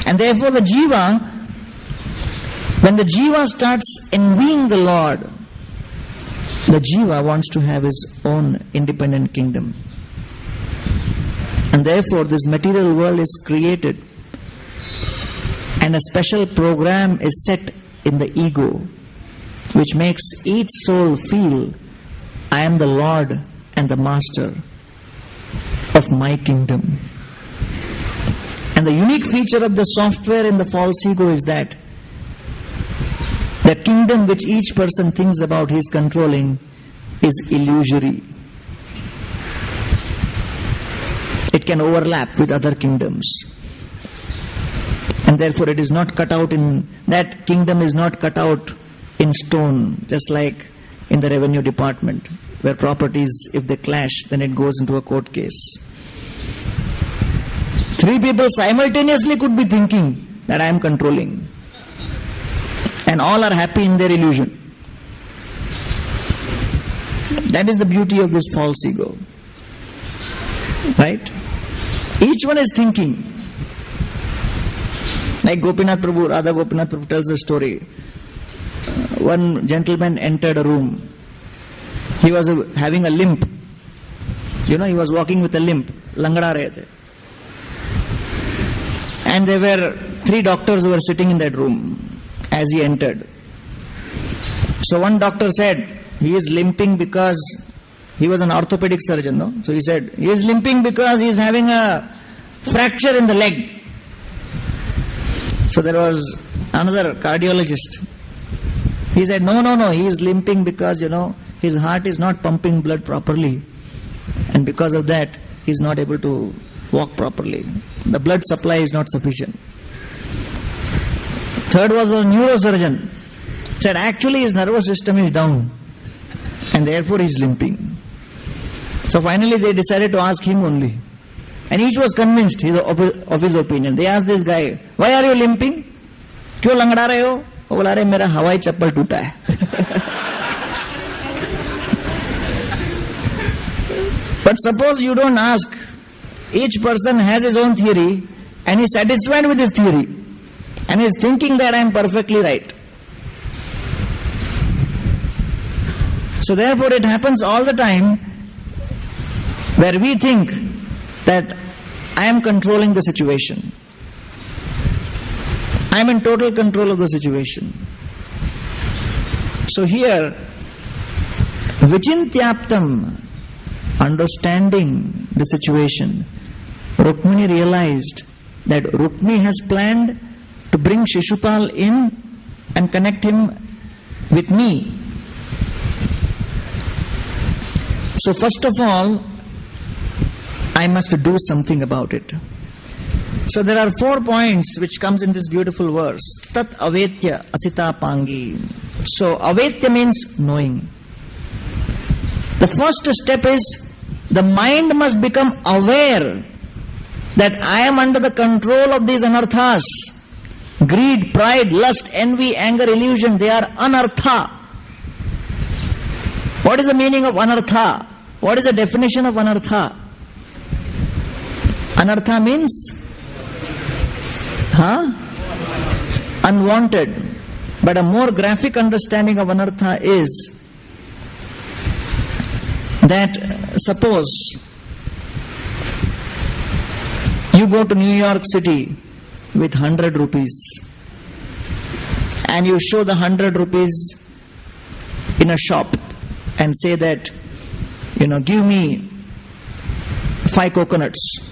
And therefore the jiva, when the jiva starts envying the Lord, the jiva wants to have his own independent kingdom. And therefore this material world is created and a special program is set in the ego, which makes each soul feel, I am the Lord and the master of my kingdom. And the unique feature of the software in the false ego is that the kingdom which each person thinks about he is controlling is illusory. It can overlap with other kingdoms. And therefore it is not cut out in, that kingdom is not cut out in stone, just like in the revenue department, where properties, if they clash, then it goes into a court case. 3 people simultaneously could be thinking that I am controlling. And all are happy in their illusion. That is the beauty of this false ego. Right? Each one is thinking. Like Gopinath Prabhu, Radha Gopinath Prabhu tells a story. One gentleman entered a room He was having a limp. He was walking with a limp. Langda rahe the. And there were 3 doctors who were sitting in that room as he entered. So one doctor said, he is limping because he was an orthopedic surgeon, no? So he said, he is limping because he is having a fracture in the leg. So there was another cardiologist. He said, no, he is limping because, his heart is not pumping blood properly. And because of that, he is not able to walk properly. The blood supply is not sufficient. Third was a neurosurgeon. Said actually his nervous system is down and therefore he is limping. So finally they decided to ask him only. And each was convinced of his opinion. They asked this guy, why are you limping? क्यों लंगड़ा रहे हो? वो बोला रहे मेरा हवाई चप्पल टूटा है. But suppose you don't ask. Each person has his own theory and is satisfied with his theory and is thinking that I am perfectly right. So therefore it happens all the time where we think that I am controlling the situation. I am in total control of the situation. So here, Vichintyaptam, understanding the situation, Rukmini realized that Rukmini has planned to bring Shishupal in and connect him with me. So first of all, I must do something about it. So there are 4 points which comes in this beautiful verse. Tat avetya asita pangi. So avetya means knowing. The first step is the mind must become aware that I am under the control of these anarthas. Greed, pride, lust, envy, anger, illusion, they are anartha. What is the meaning of anartha? What is the definition of anartha? Anartha means unwanted. But a more graphic understanding of anartha is that suppose you go to New York City with 100 rupees and you show the 100 rupees in a shop and say that, give me 5 coconuts.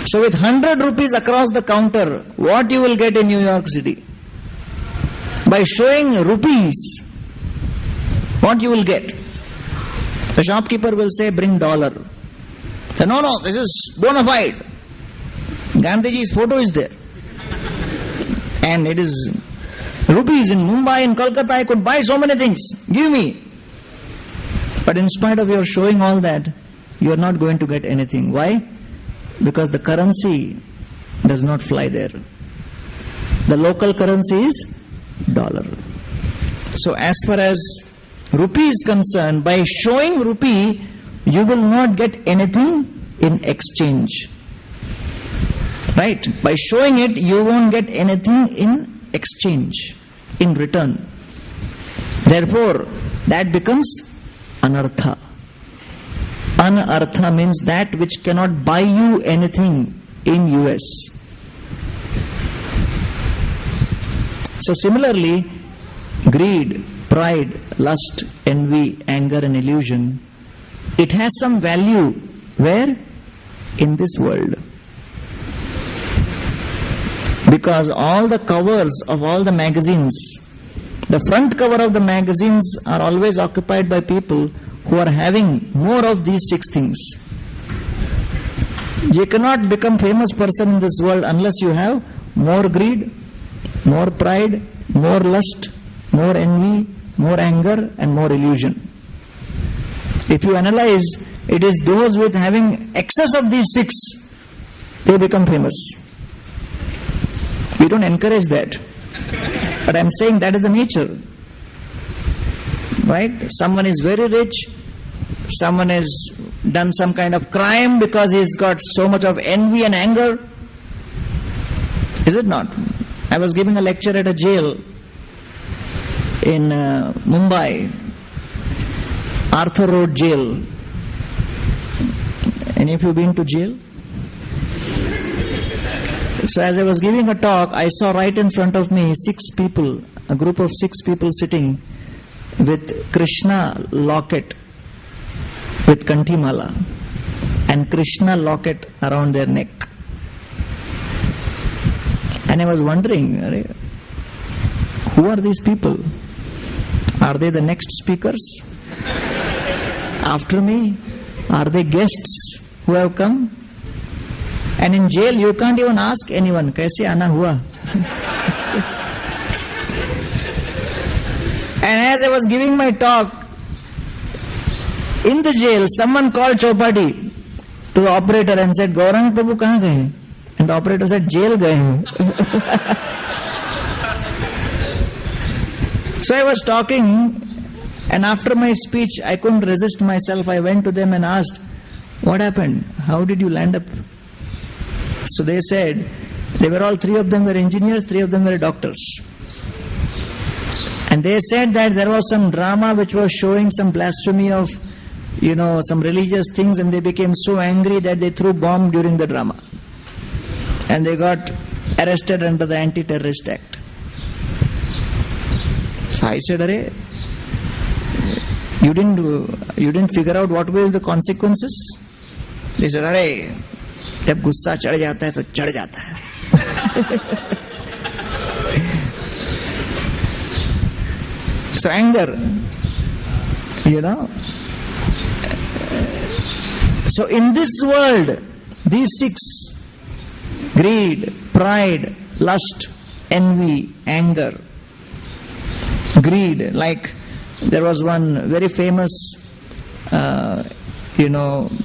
So with 100 rupees across the counter, what you will get in New York City? By showing rupees, what you will get? The shopkeeper will say, bring dollar. Say, no, this is bona fide. Gandhiji's photo is there. And it is rupees in Mumbai, in Kolkata, I could buy so many things. Give me. But in spite of your showing all that, you are not going to get anything. Why? Because the currency does not fly there. The local currency is dollar. So as far as rupee is concerned, by showing rupee, you will not get anything in exchange. Right? By showing it, you won't get anything in exchange, in return. Therefore, that becomes anartha. Anartha means that which cannot buy you anything in US. So similarly, greed, pride, lust, envy, anger and illusion, it has some value. Where? In this world. Because all the covers of all the magazines, the front cover of the magazines are always occupied by people who are having more of these 6 things. You cannot become famous person in this world unless you have more greed, more pride, more lust, more envy, more anger and more illusion. If you analyze, it is those with having excess of these 6, they become famous. We don't encourage that. But I am saying that is the nature. Right? Someone is very rich, someone has done some kind of crime because he's got so much of envy and anger. Is it not? I was giving a lecture at a jail in Mumbai, Arthur Road Jail. Any of you been to jail? So as I was giving a talk, I saw right in front of me 6 people, a group of 6 people sitting with Krishna locket, with Kantimala, and Krishna locket around their neck. And I was wondering, who are these people? Are they the next speakers after me? Are they guests who have come? And in jail you can't even ask anyone, kaise aana hua? And as I was giving my talk, in the jail, someone called Chopati to the operator and said, Gaurang Prabhu kahan gaye? And the operator said, jail gaye. So I was talking, and after my speech, I couldn't resist myself. I went to them and asked, what happened? How did you land up? So they said, they were all 3 of them were engineers, 3 of them were doctors. And they said that there was some drama which was showing some blasphemy of, some religious things, and they became so angry that they threw bomb during the drama. And they got arrested under the Anti-Terrorist Act. So I said, Arey, you didn't figure out what will be the consequences? They said, Arey, जब गुस्सा चढ़ जाता है तो चढ़ जाता है. So anger, So in this world, these 6, greed, pride, lust, envy, anger. Greed, like there was one very famous,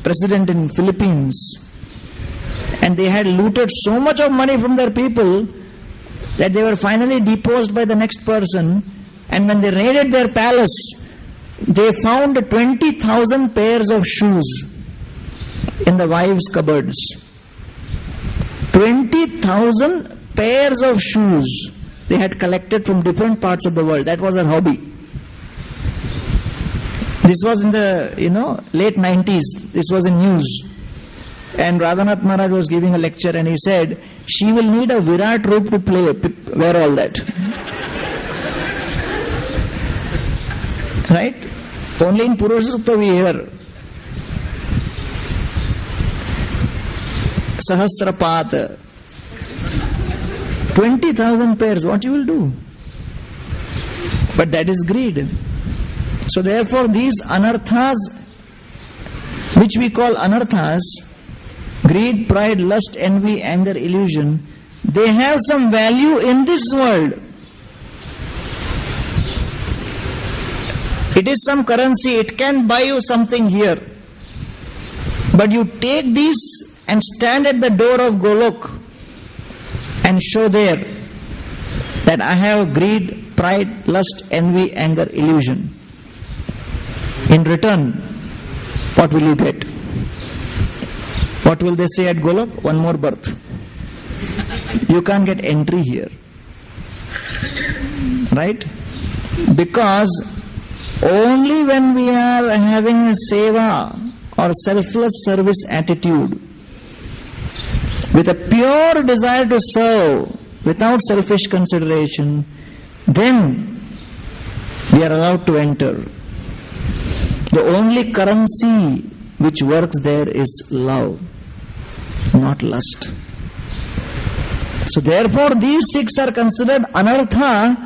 president in Philippines, and they had looted so much of money from their people that they were finally deposed by the next person. And when they raided their palace, they found 20,000 pairs of shoes in the wives' cupboards. 20,000 pairs of shoes they had collected from different parts of the world. That was their hobby. This was in the, late 90s. This was in news. And Radhanath Maharaj was giving a lecture and he said, she will need a Virat robe to wear all that. Right? Only in Purusha Sukta we hear Sahasrapat. 20,000 pairs, what you will do? But that is greed. So therefore these anarthas, which we call anarthas, greed, pride, lust, envy, anger, illusion, they have some value in this world. It is some currency, it can buy you something here. But you take these and stand at the door of Golok and show there that I have greed, pride, lust, envy, anger, illusion. In return, what will you get? What will they say at Golok? One more birth. You can't get entry here. Right? Because only when we are having a seva or selfless service attitude, with a pure desire to serve without selfish consideration, then we are allowed to enter. The only currency which works there is love, not lust. So therefore these 6 are considered anartha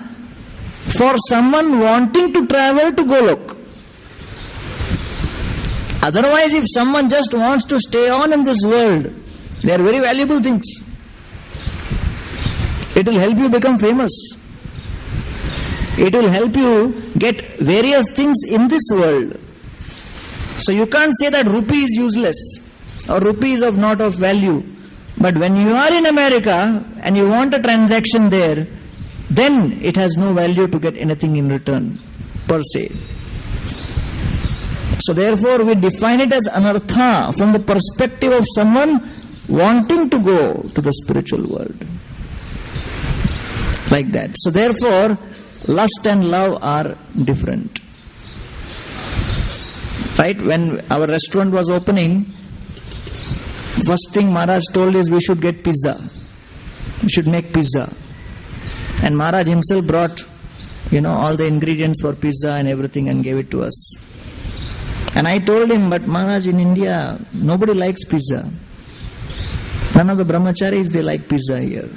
for someone wanting to travel to Golok. Otherwise, if someone just wants to stay on in this world, they are very valuable things. It will help you become famous. It will help you get various things in this world. So you can't say that rupee is useless or rupee is not of value. But when you are in America and you want a transaction there, then it has no value to get anything in return per se. So therefore we define it as anartha from the perspective of someone wanting to go to the spiritual world. Like that. So therefore lust and love are different. Right? When our restaurant was opening, first thing Maharaj told is we should get pizza. We should make pizza. And Maharaj himself brought, all the ingredients for pizza and everything and gave it to us. And I told him, but Maharaj, in India, nobody likes pizza. None of the brahmacharis, they like pizza here.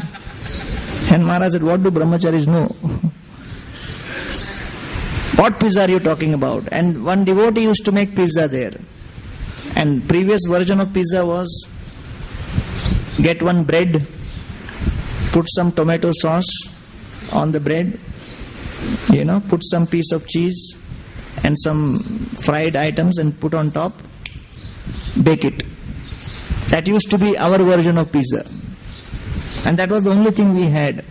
And Maharaj said, what do brahmacharis know? What pizza are you talking about? And one devotee used to make pizza there. And previous version of pizza was, get one bread, put some tomato sauce on the bread, put some piece of cheese and some fried items and put on top, bake it. That used to be our version of pizza. And that was the only thing we had.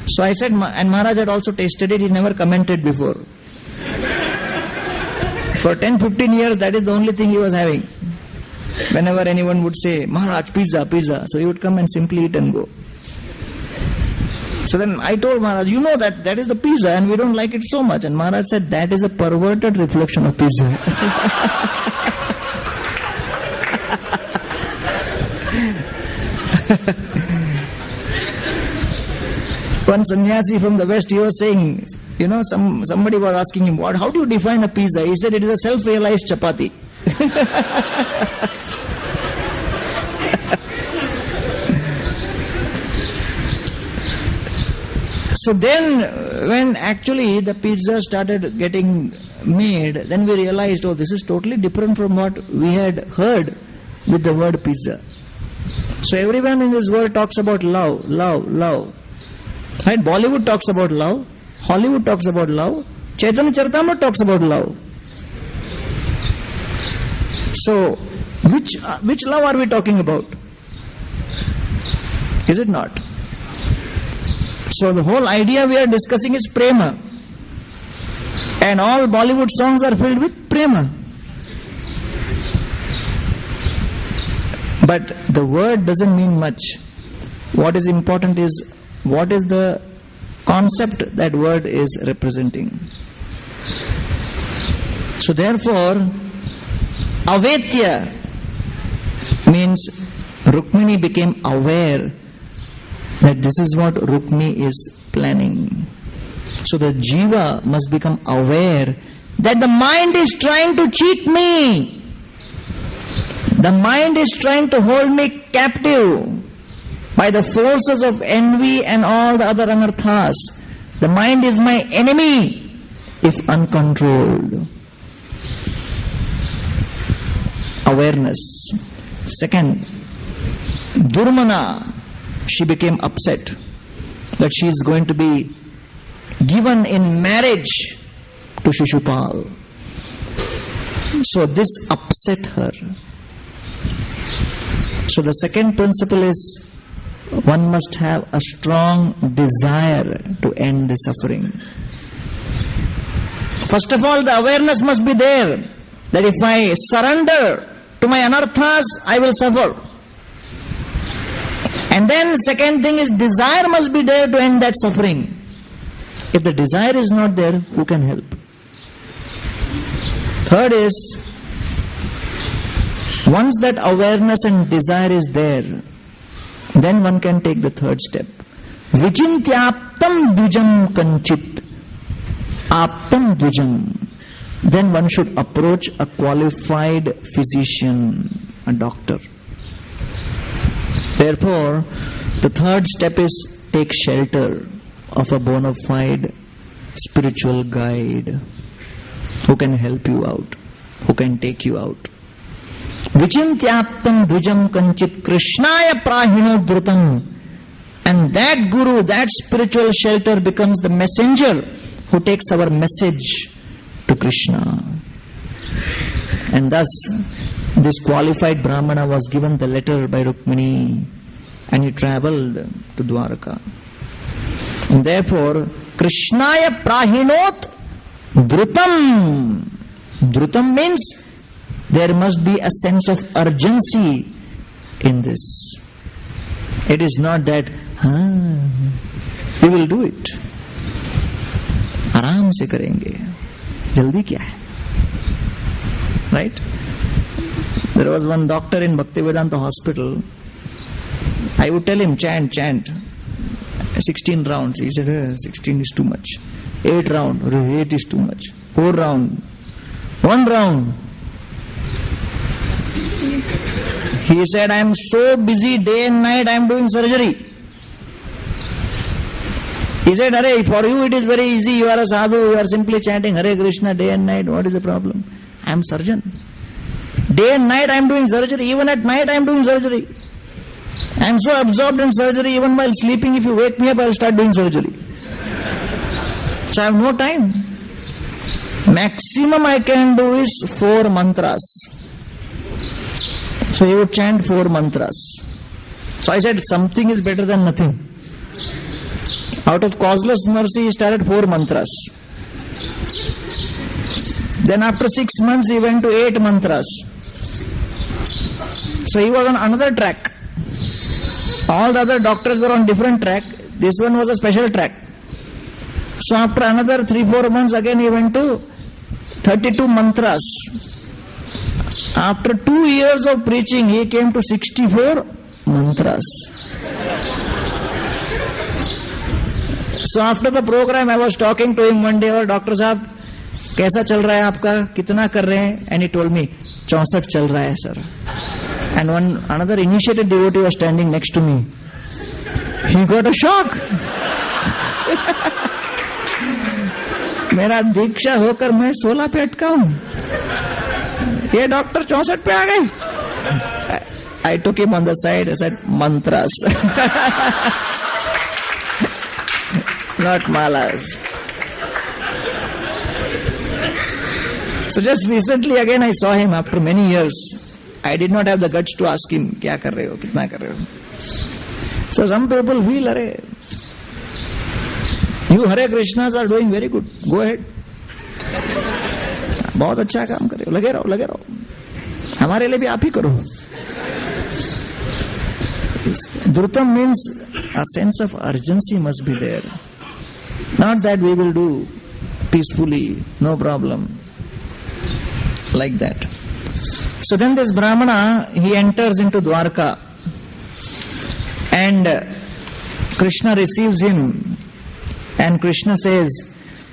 So I said, and Maharaj had also tasted it, he never commented before. For 10-15 years, that is the only thing he was having. Whenever anyone would say, Maharaj, pizza, pizza, so he would come and simply eat and go. So then I told Maharaj, that is the pizza and we don't like it so much. And Maharaj said, that is a perverted reflection of pizza. One sannyasi from the West, he was saying, somebody was asking him, how do you define a pizza? He said, it is a self-realized chapati. So then, when actually the pizza started getting made, then we realized, this is totally different from what we had heard with the word pizza. So everyone in this world talks about love, love, love. Right? Bollywood talks about love, Hollywood talks about love, Chaitanya Charitamrita talks about love. So, which love are we talking about? Is it not? So the whole idea we are discussing is prema. And all Bollywood songs are filled with prema. But the word doesn't mean much. What is important is, what is the concept that word is representing. So therefore, avetya means Rukmini became aware that this is what Rukmini is planning. So the jiva must become aware that the mind is trying to cheat me. The mind is trying to hold me captive by the forces of envy and all the other anarthas. The mind is my enemy if uncontrolled. Awareness. Second, Durmana. She became upset that she is going to be given in marriage to Shishupal. So this upset her. So the second principle is, one must have a strong desire to end the suffering. First of all, the awareness must be there that if I surrender to my anarthas, I will suffer. And then second thing is, desire must be there to end that suffering. If the desire is not there, who can help? Third is, once that awareness and desire is there, then one can take the third step. Vijintyaptam dvijam kanchit. Aptam dvijam. Then one should approach a qualified physician, a doctor. Therefore, the third step is, take shelter of a bona fide spiritual guide who can help you out, who can take you out. Vichintyaptam dvijam kanchit krishnaya prahino dhrutam. And that guru, that spiritual shelter becomes the messenger who takes our message to Krishna. And thus, this qualified Brahmana was given the letter by Rukmini and he travelled to Dwaraka. And therefore, Krishnaya prahinot dhrutam. Dhrutam means there must be a sense of urgency in this. It is not that, we will do it. आराम से करेंगे, जल्दी क्या है? Right? There was one doctor in Bhaktivedanta hospital. I would tell him, chant. 16 rounds. He said, 16 is too much. 8 rounds. 8 is too much. 4 rounds. 1 round. He said, I am so busy day and night, I am doing surgery. He said, Hare, for you it is very easy. You are a sadhu. You are simply chanting Hare Krishna day and night. What is the problem? I am surgeon. Day and night I am doing surgery. Even at night I am doing surgery. I am so absorbed in surgery, even while sleeping, if you wake me up, I will start doing surgery. So I have no time. Maximum I can do is 4 mantras. So he would chant 4 mantras. So I said, something is better than nothing. Out of causeless mercy, he started 4 mantras. Then after 6 months, he went to 8 mantras. So he was on another track. All the other doctors were on different track. This one was a special track. So after another 3-4 months, again he went to 32 mantras. After 2 years of preaching, he came to 64 mantras. So after the program, I was talking to him one day, और doctor साहब कैसा चल रहा है आपका, कितना कर रहे हैं? And he told me 64 चल रहा है sir. And another initiated devotee was standing next to me. He got a shock. मेरा दीक्षा होकर मैं 16 पे अटका हूं, ये डॉक्टर 64 पे आ गए. I took him on the side. I said, mantras. Not malas. So just recently again I saw him after many years. I did not have the guts to ask him, क्या कर रहे हो, कितना कर रहे हो? So some people feel, अरे, you Hare Krishnas are doing very good. Go ahead. बहुत अच्छा काम कर रहे हो, लगे रहो. हमारे लिए भी आप ही करो. Dhrutam means a sense of urgency must be there. Not that we will do peacefully, no problem. Like that. So then this Brahmana, he enters into Dwarka. And Krishna receives him. And Krishna says,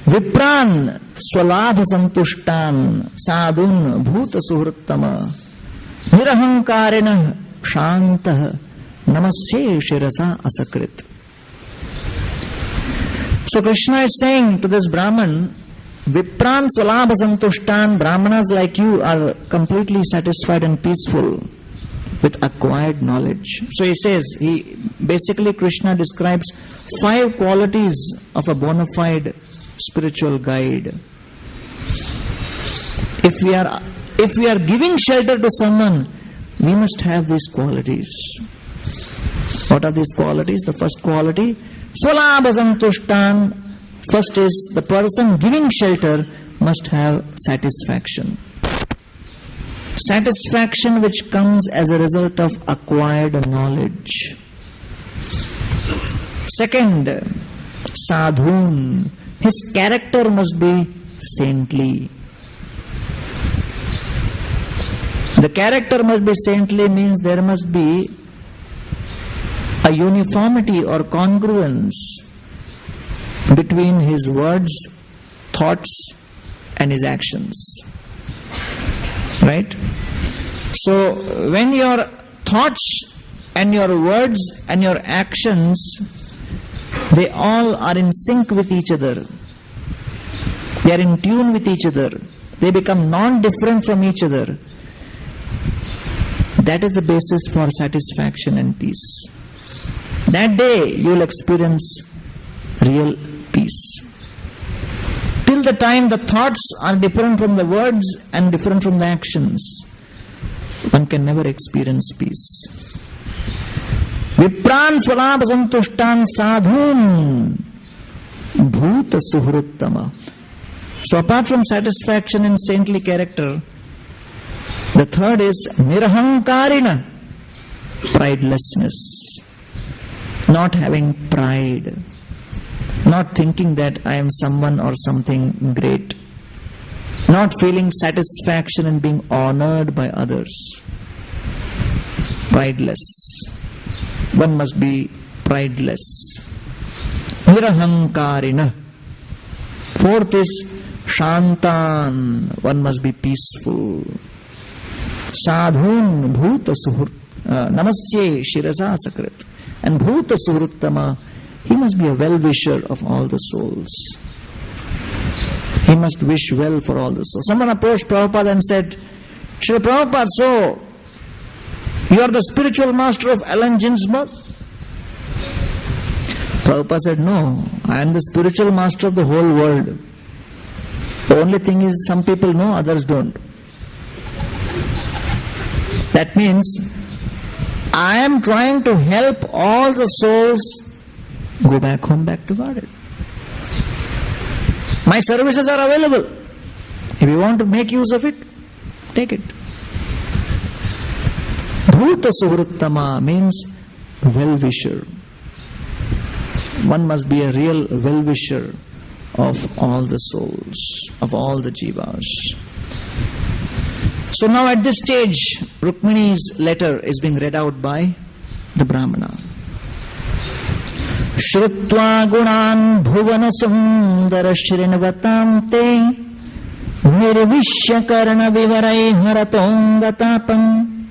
Vipran swalabha santushtan sadhun bhuta suhruttama nirahankarena shantah namasye shirasa asakrit. So Krishna is saying to this Brahman, Vipran swalabha santushtan, Brahmanas like you are completely satisfied and peaceful with acquired knowledge. So he says, basically Krishna describes 5 qualities of a bona fide spiritual guide. If we are giving shelter to someone, we must have these qualities. What are these qualities? The first quality, swalabha santushtan. First is, the person giving shelter must have satisfaction. Satisfaction which comes as a result of acquired knowledge. Second, sadhun. His character must be saintly. The character must be saintly means there must be a uniformity or congruence between his words, thoughts and his actions. Right? So when your thoughts and your words and your actions, they all are in sync with each other. They are in tune with each other. They become non-different from each other. That is the basis for satisfaction and peace. That day you will experience real peace. Till the time the thoughts are different from the words and different from the actions, one can never experience peace. Vipran swalabha santushtan sadhun bhuta suhruttama. So apart from satisfaction and saintly character, the third is nirahankarina, pridelessness. Not having pride. Not thinking that I am someone or something great. not feeling satisfaction in being honored by others. Prideless. One must be prideless. Nirahankarina. Fourth is Shantan. One must be peaceful. Sadhun Bhuta Suhurt. Namasye Shirasa Sakrit. And Bhuta Suhruttama, he must be a well-wisher of all the souls. He must wish well for all the souls. Someone approached Prabhupada and said, Srila Prabhupada, so you are the spiritual master of Allen Ginsberg? Prabhupada said, no, I am the spiritual master of the whole world. The only thing is, some people know, others don't. That means, I am trying to help all the souls go back home, back to Godhead. My services are available. If you want to make use of it, take it. Bhuta Suhruttama means well-wisher. One must be a real well-wisher of all the souls, of all the jivas. So now at this stage, Rukmini's letter is being read out by the Brahmana. Shrutva gunan bhuvana sundara shrinvatam te nirvishya karana vivarai haratongatapam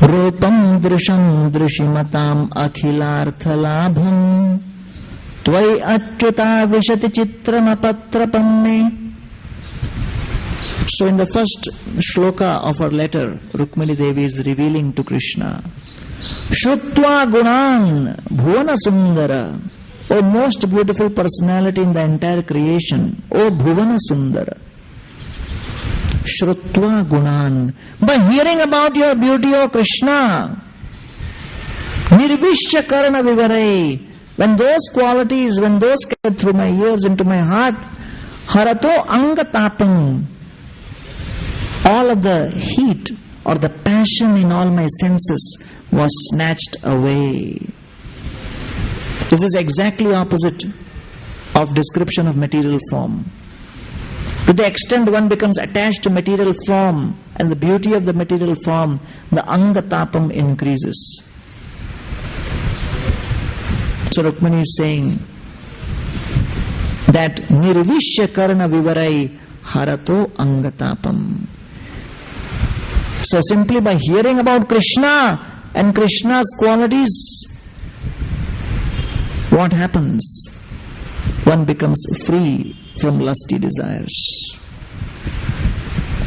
rupam drisham drishimatam akhilartha labham tvai achyuta vishati chitramapatrapam me. So in the first shloka of our letter, Rukmini Devi is revealing to Krishna, Shrutva Gunan Bhuvana Sundara, O most beautiful personality in the entire creation, O Bhuvana Sundara. Shrutva Gunan, by hearing about your beauty, O Krishna, Nirvishya Karana Vivarai, when those qualities, when those came through my ears into my heart, Harato Angatapam, all of the heat or the passion in all my senses was snatched away. This is exactly opposite of description of material form. To the extent one becomes attached to material form and the beauty of the material form, the angatapam increases. So Rukmini is saying that nirvishya karana vivarai harato angatapam. So simply by hearing about Krishna and Krishna's qualities, what happens? One becomes free from lusty desires.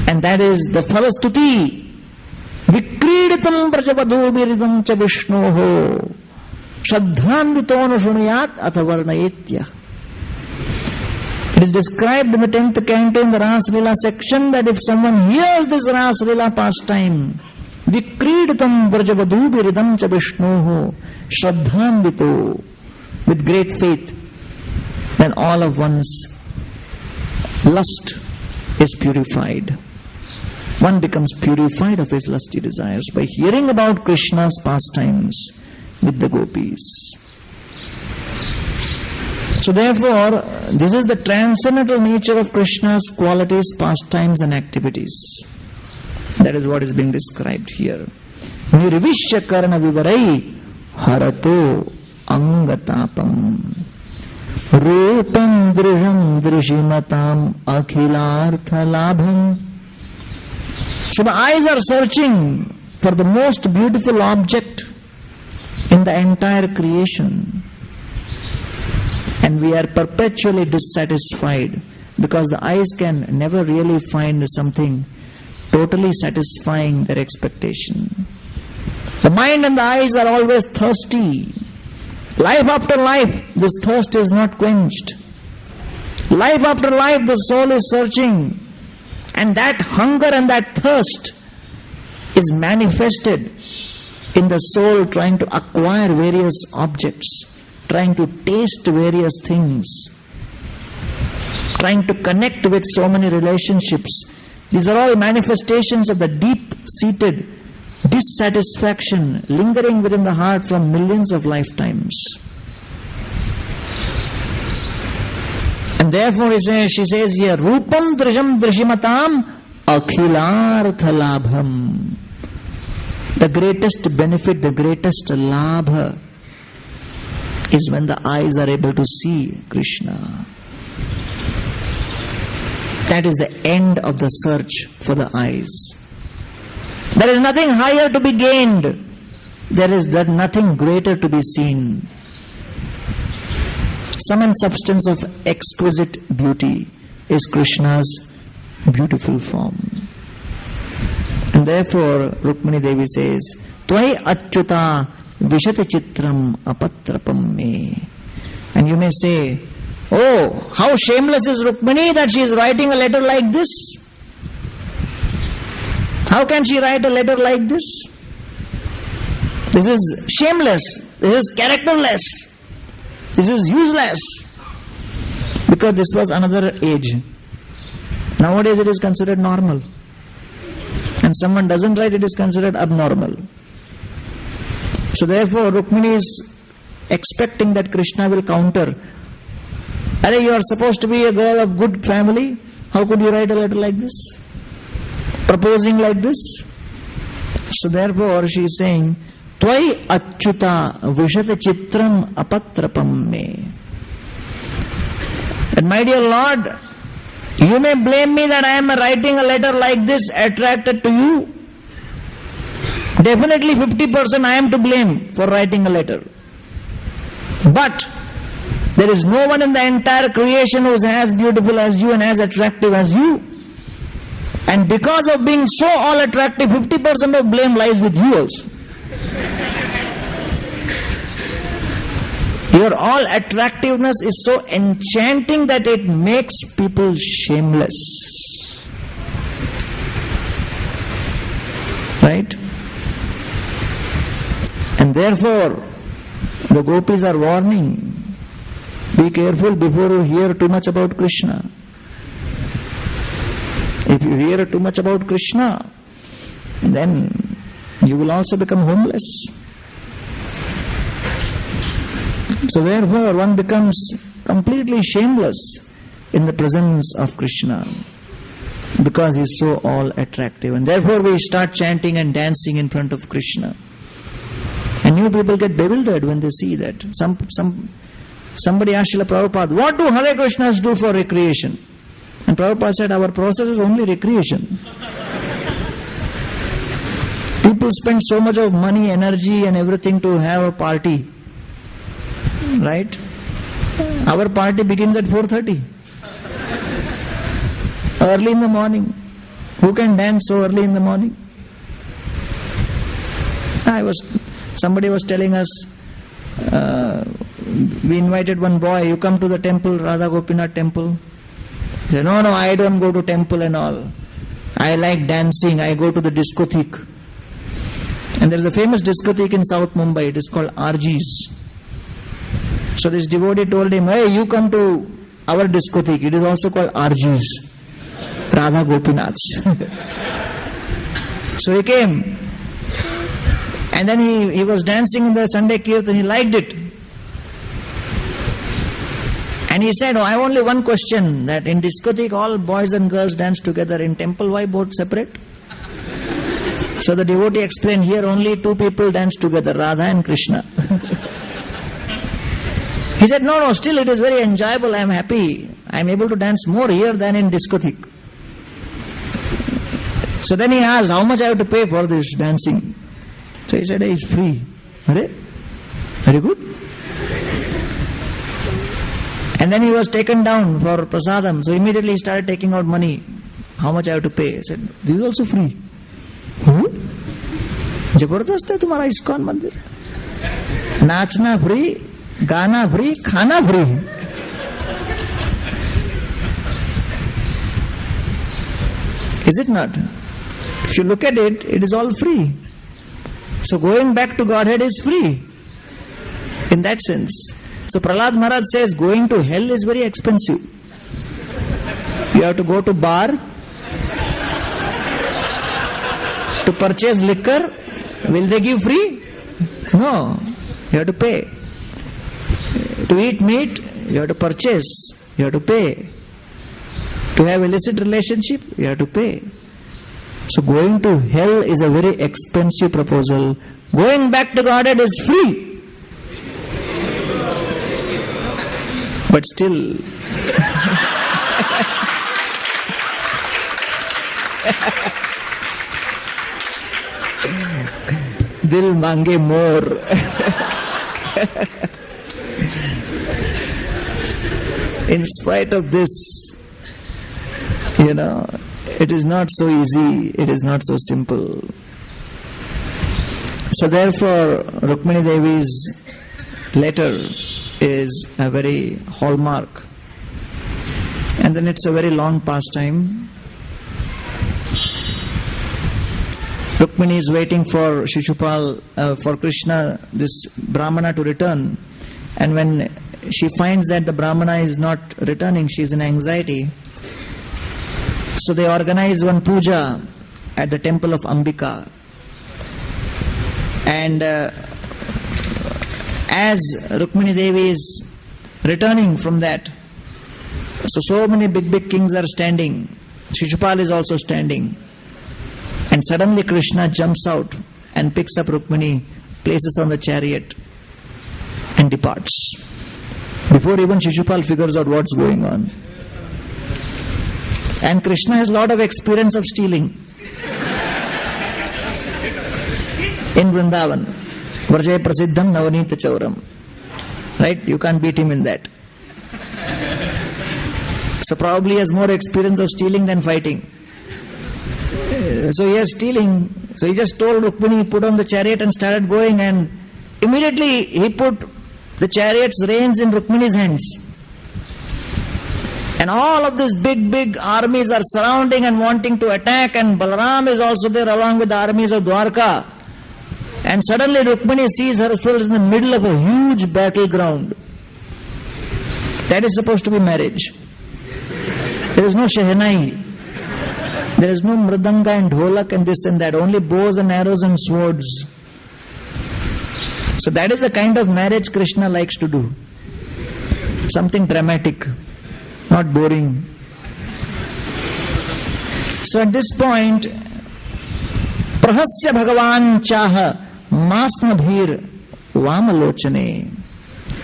And that is the Phalastuti. Vikriditam prajavadhubiridam cha Vishnoho Shraddhanvitonu shunayat athavarnayetya. It is described in the 10th canto in the Ras Lila section that if someone hears this Ras Lila pastime, Vikriditam vrajavadhubiridam cha Vishnoho Shraddhanvito, with great faith, then all of one's lust is purified. One becomes purified of his lusty desires by hearing about Krishna's pastimes with the gopis. So therefore, this is the transcendental nature of Krishna's qualities, pastimes and activities. That is what is being described here. Nirvishya karana vivarai harato angatapam rupam drisham drishimatam akhilartha labham. So the eyes are searching for the most beautiful object in the entire creation. And we are perpetually dissatisfied because the eyes can never really find something totally satisfying their expectation. The mind and the eyes are always thirsty. Life after life, this thirst is not quenched. Life after life, the soul is searching. And that hunger and that thirst is manifested in the soul trying to acquire various objects, trying to taste various things, trying to connect with so many relationships. These are all manifestations of the deep-seated dissatisfaction lingering within the heart from millions of lifetimes. And therefore she says here, Rupam drisham drishimatam akhilartha labham. The greatest benefit, the greatest labha is when the eyes are able to see Krishna. That is the end of the search for the eyes. There is nothing higher to be gained. There is nothing greater to be seen. Sum and substance of exquisite beauty is Krishna's beautiful form. And therefore, Rukmini Devi says, Tvai achyuta vishati chitram apatrapam me. And you may say, oh, how shameless is Rukmini that she is writing a letter like this? How can she write a letter like this? This is shameless. This is characterless. This is useless. Because this was another age. Nowadays it is considered normal. And someone doesn't write, it is considered abnormal. So therefore Rukmini is expecting that Krishna will counter. Arey, you are supposed to be a girl of good family. How could you write a letter like this? Proposing like this? So therefore she is saying, Tvai achyuta vishata chitram apatrapam me. And my dear Lord, you may blame me that I am writing a letter like this attracted to you. Definitely 50% I am to blame for writing a letter. But there is no one in the entire creation who is as beautiful as you and as attractive as you. And because of being so all attractive, 50% of blame lies with you also. Your all attractiveness is so enchanting that it makes people shameless. Right? And therefore, the gopis are warning, be careful before you hear too much about Krishna. If you hear too much about Krishna, then you will also become homeless. So therefore one becomes completely shameless in the presence of Krishna because he is so all attractive. And therefore we start chanting and dancing in front of Krishna. And new people get bewildered when they see that. Somebody asked Srila Prabhupada, what do Hare Krishnas do for recreation? And Prabhupada said, our process is only recreation. People spend so much of money, energy and everything to have a party. Right? Our party begins at 4:30. Early in the morning. Who can dance so early in the morning? Somebody was telling us, we invited one boy, you come to the temple, Radha Gopinath temple. He said, no, I don't go to temple and all. I like dancing, I go to the discotheque. And there is a famous discotheque in South Mumbai, it is called RG's. So this devotee told him, hey, you come to our discotheque, it is also called RG's, Radha Gopinath's. So he came. And then he was dancing in the Sunday Kirtan, he liked it. And he said, I have only one question, that in discotheque all boys and girls dance together, in temple why both separate? So the devotee explained, here only two people dance together, Radha and Krishna. He said, no, still it is very enjoyable, I am happy. I am able to dance more here than in discotheque. So then he asked, how much I have to pay for this dancing? So he said, it's free. Very good. And then he was taken down for prasadam. So immediately he started taking out money. How much I have to pay? He said, this is also free. Jabardast hai tumhara ISKCON mandir. Nachna free, Gana free, khana free. Is it not? If you look at it, it is all free. So going back to Godhead is free. In that sense. So Prahlad Maharaj says going to hell is very expensive. You have to go to bar to purchase liquor. Will they give free? No. You have to pay. To eat meat, you have to purchase. you have to pay. To have illicit relationship, you have to pay. So going to hell is a very expensive proposal. Going back to Godhead is free. But still, Dil mange more. In spite of this, it is not so easy, it is not so simple. So therefore, Rukmini Devi's letter is a very hallmark. And then it's a very long pastime. Rukmini is waiting for Shishupal, for Krishna, this Brahmana, to return. And when she finds that the Brahmana is not returning, she is in anxiety. So they organize one puja at the temple of Ambika. And as Rukmini Devi is returning from that, so many big kings are standing. Shishupal is also standing. And suddenly Krishna jumps out and picks up Rukmini, places on the chariot and departs. Before even Shishupal figures out what's going on. And Krishna has a lot of experience of stealing. In Vrindavan, Vrajaya Prasiddham Navanita Chauram. Right? You can't beat him in that. So probably he has more experience of stealing than fighting. So he is stealing. So he just told Rukmini, put on the chariot and started going, and immediately he put the chariot's reins in Rukmini's hands. And all of these big armies are surrounding and wanting to attack, and Balaram is also there along with the armies of Dwarka. And suddenly Rukmini sees herself in the middle of a huge battleground. That is supposed to be marriage. There is no Shehnai. There is no Mridanga and Dholak and this and that. Only bows and arrows and swords. So that is the kind of marriage Krishna likes to do. Something dramatic, not boring. So at this point, Prahasya Bhagavan Chaha Masna Bhir Vamalochane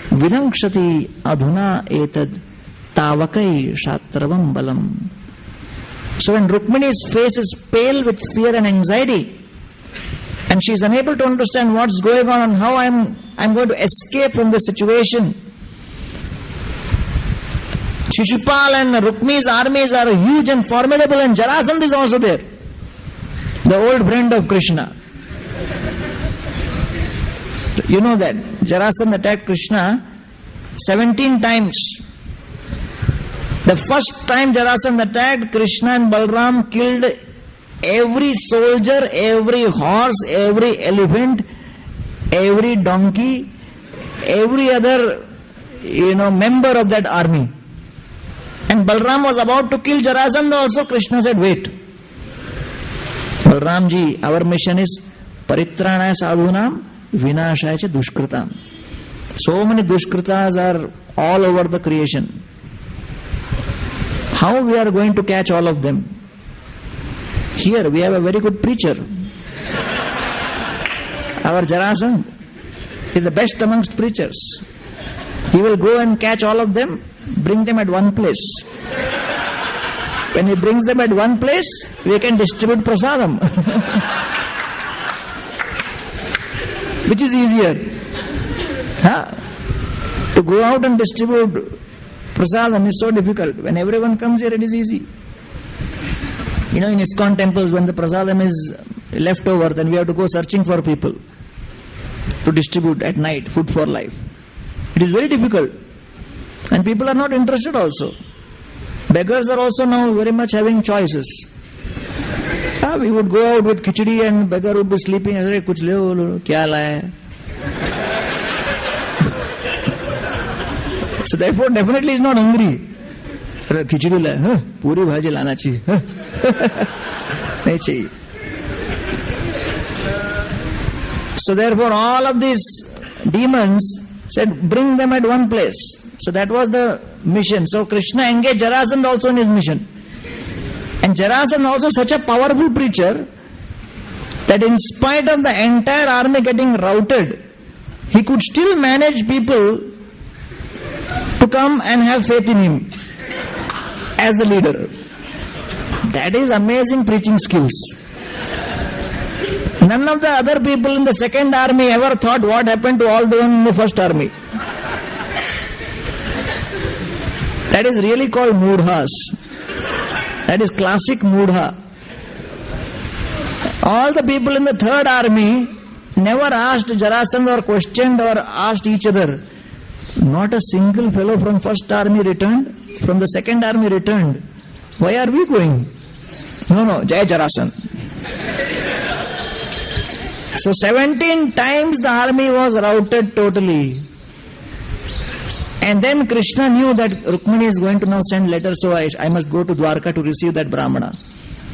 Vinangshati Adhuna Etad Tavakai Shatravam Balam. So when Rukmini's face is pale with fear and anxiety, and she is unable to understand what's going on and how I'm going to escape from this situation. Shishupal and Rukmini's armies are huge and formidable, and Jarasandha is also there, the old friend of Krishna. You know that Jarasandha attacked Krishna 17 times. The first time Jarasandha attacked, Krishna and Balram killed every soldier, every horse, every elephant, every donkey, every other member of that army. And Balram was about to kill Jarasandha also. Krishna said, wait. Balramji, our mission is Paritranaya Sadhunam Vinashaya cha Dushkritam. So many Dushkritas are all over the creation. How we are going to catch all of them? Here we have a very good preacher. Our Jarasandha is the best amongst preachers. He will go and catch all of them, bring them at one place. When he brings them at one place, we can distribute prasadam. Which is easier? To go out and distribute prasadam is so difficult. When everyone comes here, it is easy. In ISKCON temples, when the prasadam is left over, then we have to go searching for people to distribute at night, food for life. It is very difficult. And people are not interested also. Beggars are also now very much having choices. We would go out with khichdi and beggar would be sleeping. Kuch leo, kya laya? So therefore, definitely he is not hungry. Khichdi laya, puri bhaji lana chahiye. Nahi chahiye. So therefore, all of these demons said, bring them at one place. So that was the mission. So Krishna engaged Jarasandha also in his mission. And Jarasandha also such a powerful preacher that in spite of the entire army getting routed, he could still manage people to come and have faith in him as the leader. That is amazing preaching skills. None of the other people in the second army ever thought what happened to all the one in the first army. That is really called mudhas. That is classic mudha. All the people in the third army never asked Jarasandha or questioned or asked each other. Not a single fellow from first army returned, from the second army returned. Why are we going? No, Jai Jarasandha. So 17 times the army was routed totally. And then Krishna knew that Rukmini is going to now send letters, so I must go to Dwarka to receive that Brahmana.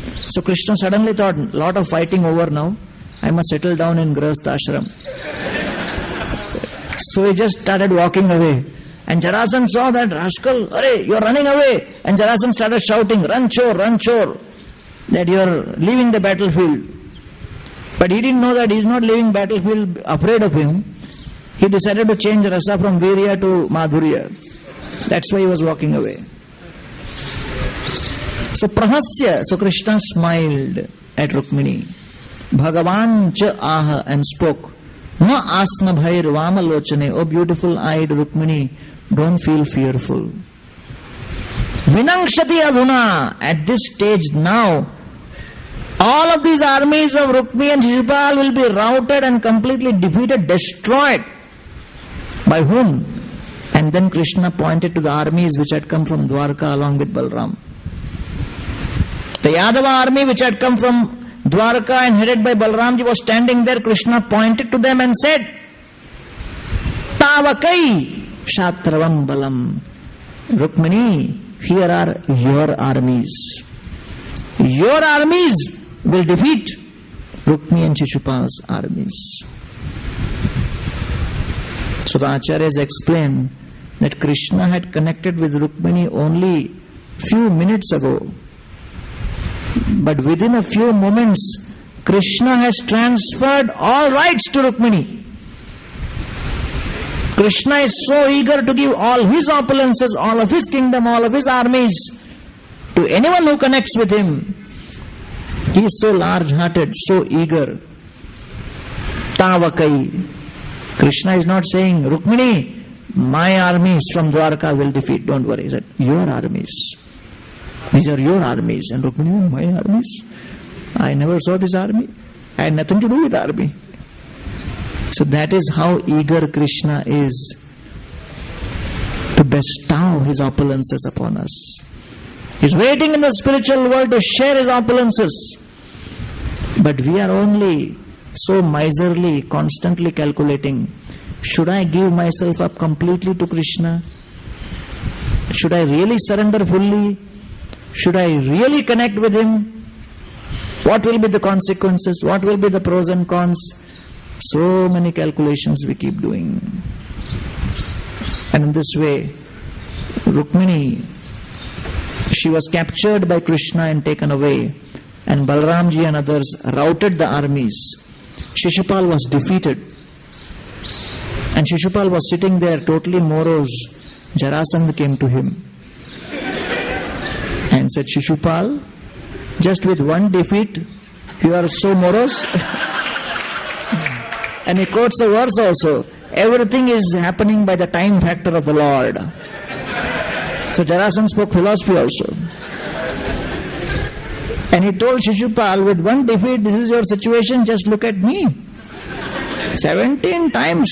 So Krishna suddenly thought, lot of fighting over now, I must settle down in Grihastha ashram. So he just started walking away. And Jarasandha saw that, rascal, hurry, you are running away. And Jarasandha started shouting, run chor, that you are leaving the battlefield. But he didn't know that he is not leaving battlefield afraid of him. He decided to change rasa from virya to madhurya. That's why he was walking away. So Prahasya, so Krishna smiled at Rukmini. Bhagavan cha aha and spoke. Ma asma bhair vamalochane, O beautiful eyed Rukmini, don't feel fearful. Vinangshati adhuna, at this stage now, all of these armies of Rukmi and Shishupal will be routed and completely defeated, destroyed. By whom? And then Krishna pointed to the armies which had come from Dwarka along with Balram. The Yadava army which had come from Dwarka and headed by Balramji was standing there. Krishna pointed to them and said, Tavakai Shatravam Balam. Rukmini, here are your armies. Your armies will defeat Rukmi and Shishupal's armies. So the Acharyas explain that Krishna had connected with Rukmini only few minutes ago. But within a few moments, Krishna has transferred all rights to Rukmini. Krishna is so eager to give all his opulences, all of his kingdom, all of his armies to anyone who connects with him. He is so large-hearted, so eager. Tavakai. Krishna is not saying, Rukmini, my armies from Dwarka will defeat. Don't worry. He said, your armies. These are your armies. And Rukmini, my armies? I never saw this army. I had nothing to do with army. So that is how eager Krishna is to bestow his opulences upon us. He is waiting in the spiritual world to share his opulences. But we are only so miserly, constantly calculating, should I give myself up completely to Krishna? Should I really surrender fully? Should I really connect with him? What will be the consequences? What will be the pros and cons? So many calculations we keep doing. And in this way, Rukmini, she was captured by Krishna and taken away. And Balramji and others routed the armies. Shishupal was defeated. And Shishupal was sitting there totally morose. Jarasandha came to him and said, Shishupal, just with one defeat, you are so morose. And he quotes a verse also. Everything is happening by the time factor of the Lord. So Jarasandha spoke philosophy also. And he told Shishupal, with one defeat, this is your situation, just look at me. 17 times,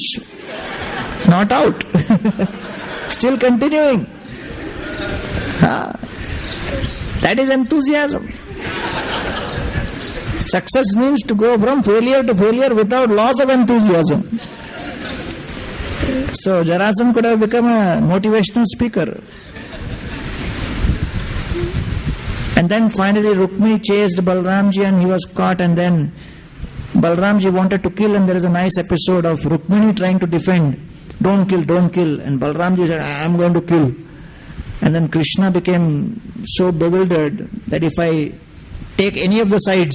not out. Still continuing. That is enthusiasm. Success means to go from failure to failure without loss of enthusiasm. So Jarasandha could have become a motivational speaker. And then finally Rukmini chased Balramji and he was caught, and then Balramji wanted to kill, and there is a nice episode of Rukmini trying to defend don't kill, don't kill. And Balramji said, I am going to kill. And then Krishna became so bewildered that if I take any of the sides,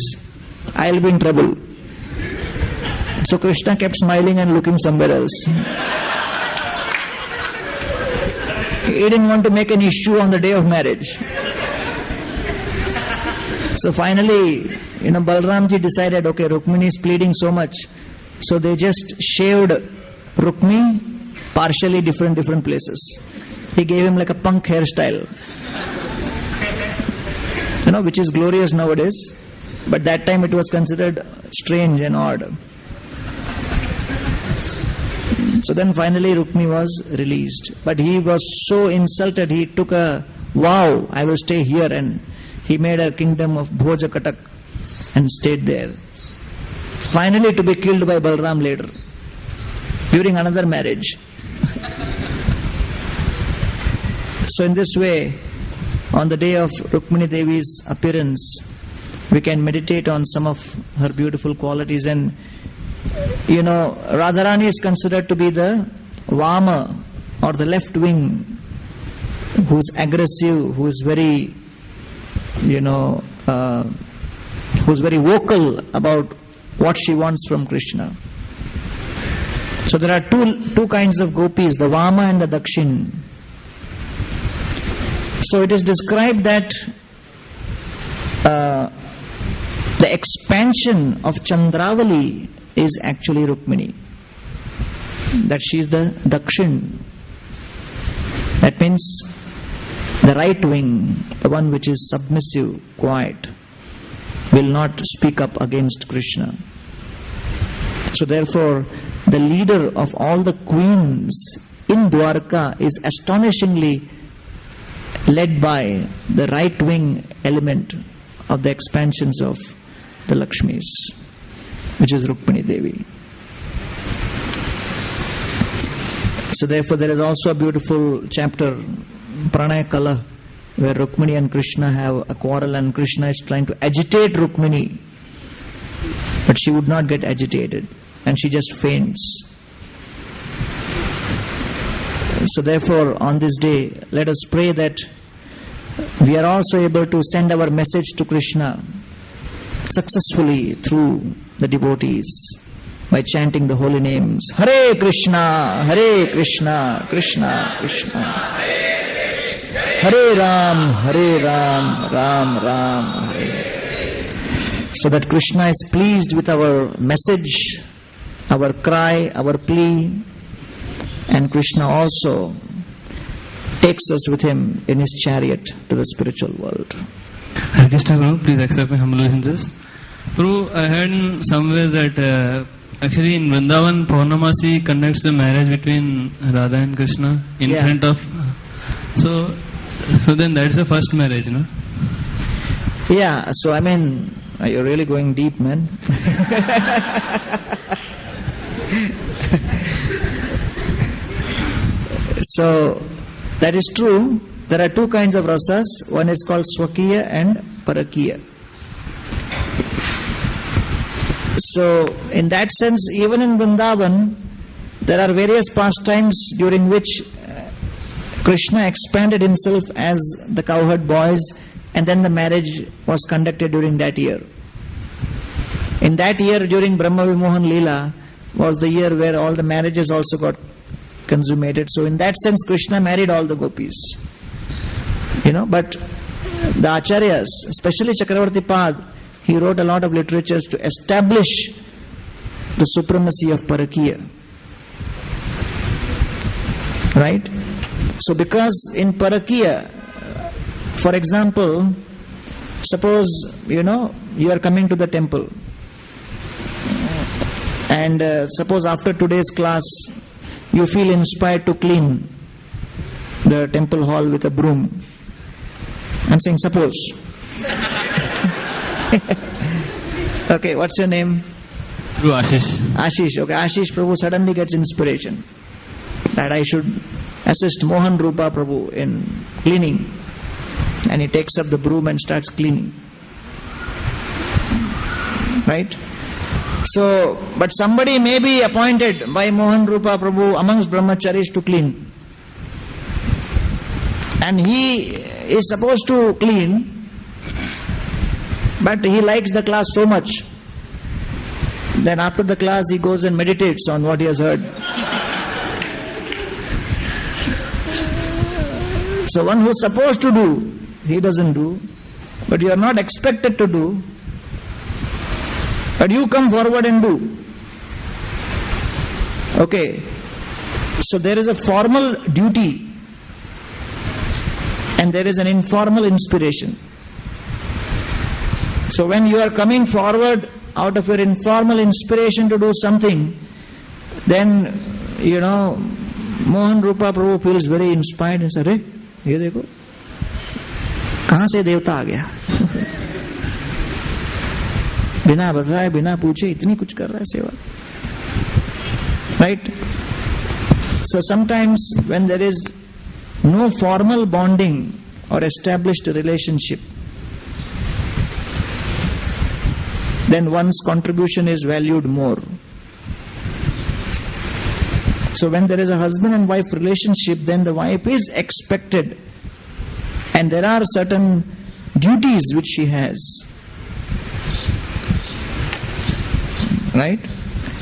I will be in trouble. So Krishna kept smiling and looking somewhere else. He didn't want to make an issue on the day of marriage. So finally, Balramji decided, okay, Rukmini is pleading so much. So they just shaved Rukmi partially different places. He gave him like a punk hairstyle. Which is glorious nowadays. But that time it was considered strange and odd. So then finally Rukmi was released. But he was so insulted, he took a vow, I will stay here, and he made a kingdom of Bhojakatak and stayed there. Finally to be killed by Balram later, during another marriage. So in this way, on the day of Rukmini Devi's appearance, we can meditate on some of her beautiful qualities. And Radharani is considered to be the Vama, or the left wing, who's aggressive, who's very who's very vocal about what she wants from Krishna. So there are two kinds of gopis, the Vama and the Dakshin. So it is described that the expansion of Chandravali is actually Rukmini. That she is the Dakshin. That means the right wing, the one which is submissive, quiet, will not speak up against Krishna. So therefore, the leader of all the queens in Dwarka is astonishingly led by the right wing element of the expansions of the Lakshmis, which is Rukmini Devi. So therefore there is also a beautiful chapter, Pranay Kala, where Rukmini and Krishna have a quarrel, and Krishna is trying to agitate Rukmini, but she would not get agitated, and she just faints. So therefore, on this day, let us pray that we are also able to send our message to Krishna successfully through the devotees by chanting the holy names. Hare Krishna, Krishna Krishna, Hare Ram, Ram Ram, Hare. So that Krishna is pleased with our message, our cry, our plea, and Krishna also takes us with him in his chariot to the spiritual world. Hare Krishna, Prabhu, please accept my humble obeisances. Prabhu, I heard somewhere that actually in Vrindavan, Purnamasi conducts the marriage between Radha and Krishna in front of... So then that's the first marriage, no? Yeah, so I mean, you're really going deep, man. So, that is true. There are two kinds of rasas. One is called Swakiya and Parakiya. So, in that sense, even in Vrindavan, there are various pastimes during which Krishna expanded himself as the cowherd boys, and then the marriage was conducted during that year. In that year, during Brahma Vimohan Leela, was the year where all the marriages also got consummated. So in that sense, Krishna married all the gopis. But the Acharyas, especially Chakravarti Pad, he wrote a lot of literatures to establish the supremacy of Parakiya. Right? So because in Parakiya, for example, suppose, you are coming to the temple, and suppose after today's class, you feel inspired to clean the temple hall with a broom. I'm saying suppose. Okay, what's your name? Ashish. Ashish. Okay, Ashish Prabhu suddenly gets inspiration that I should assist Mohan Rupa Prabhu in cleaning. And he takes up the broom and starts cleaning. Right? So, but somebody may be appointed by Mohan Rupa Prabhu amongst brahmacharis to clean. And he is supposed to clean, but he likes the class so much. Then after the class he goes and meditates on what he has heard. So one who is supposed to do, he doesn't do. But you are not expected to do. But you come forward and do. Okay. So there is a formal duty and there is an informal inspiration. So when you are coming forward out of your informal inspiration to do something, then, Mohan Rupa Prabhu feels very inspired and says, "Hey, ये देखो कहां से देवता आ गया बिना बताए बिना पूछे इतनी कुछ कर रहा है सेवा." Right? So sometimes when there is no formal bonding or established relationship, then one's contribution is valued more. So when there is a husband and wife relationship, then the wife is expected, and there are certain duties which she has. Right?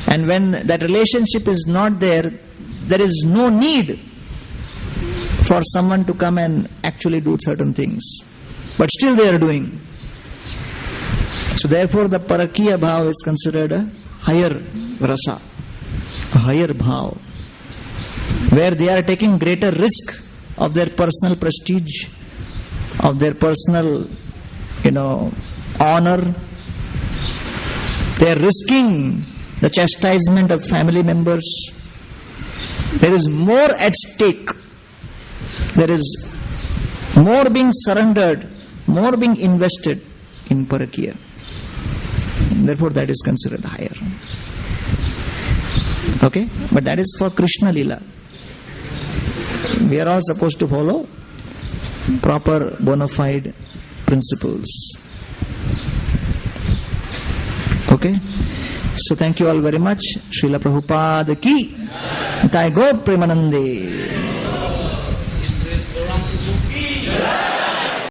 And when that relationship is not there, there is no need for someone to come and actually do certain things. But still they are doing. So therefore the Parakiya Bhav is considered a higher rasa, a higher bhav, where they are taking greater risk of their personal prestige, of their personal, honor. They are risking the chastisement of family members. There is more at stake. There is more being surrendered, more being invested in Parakiya. Therefore that is considered higher. Okay? But that is for Krishna Lila. We are all supposed to follow proper bona fide principles. Okay? So thank you all very much. Srila Prabhupada ki. Nitai Gaur Premanande.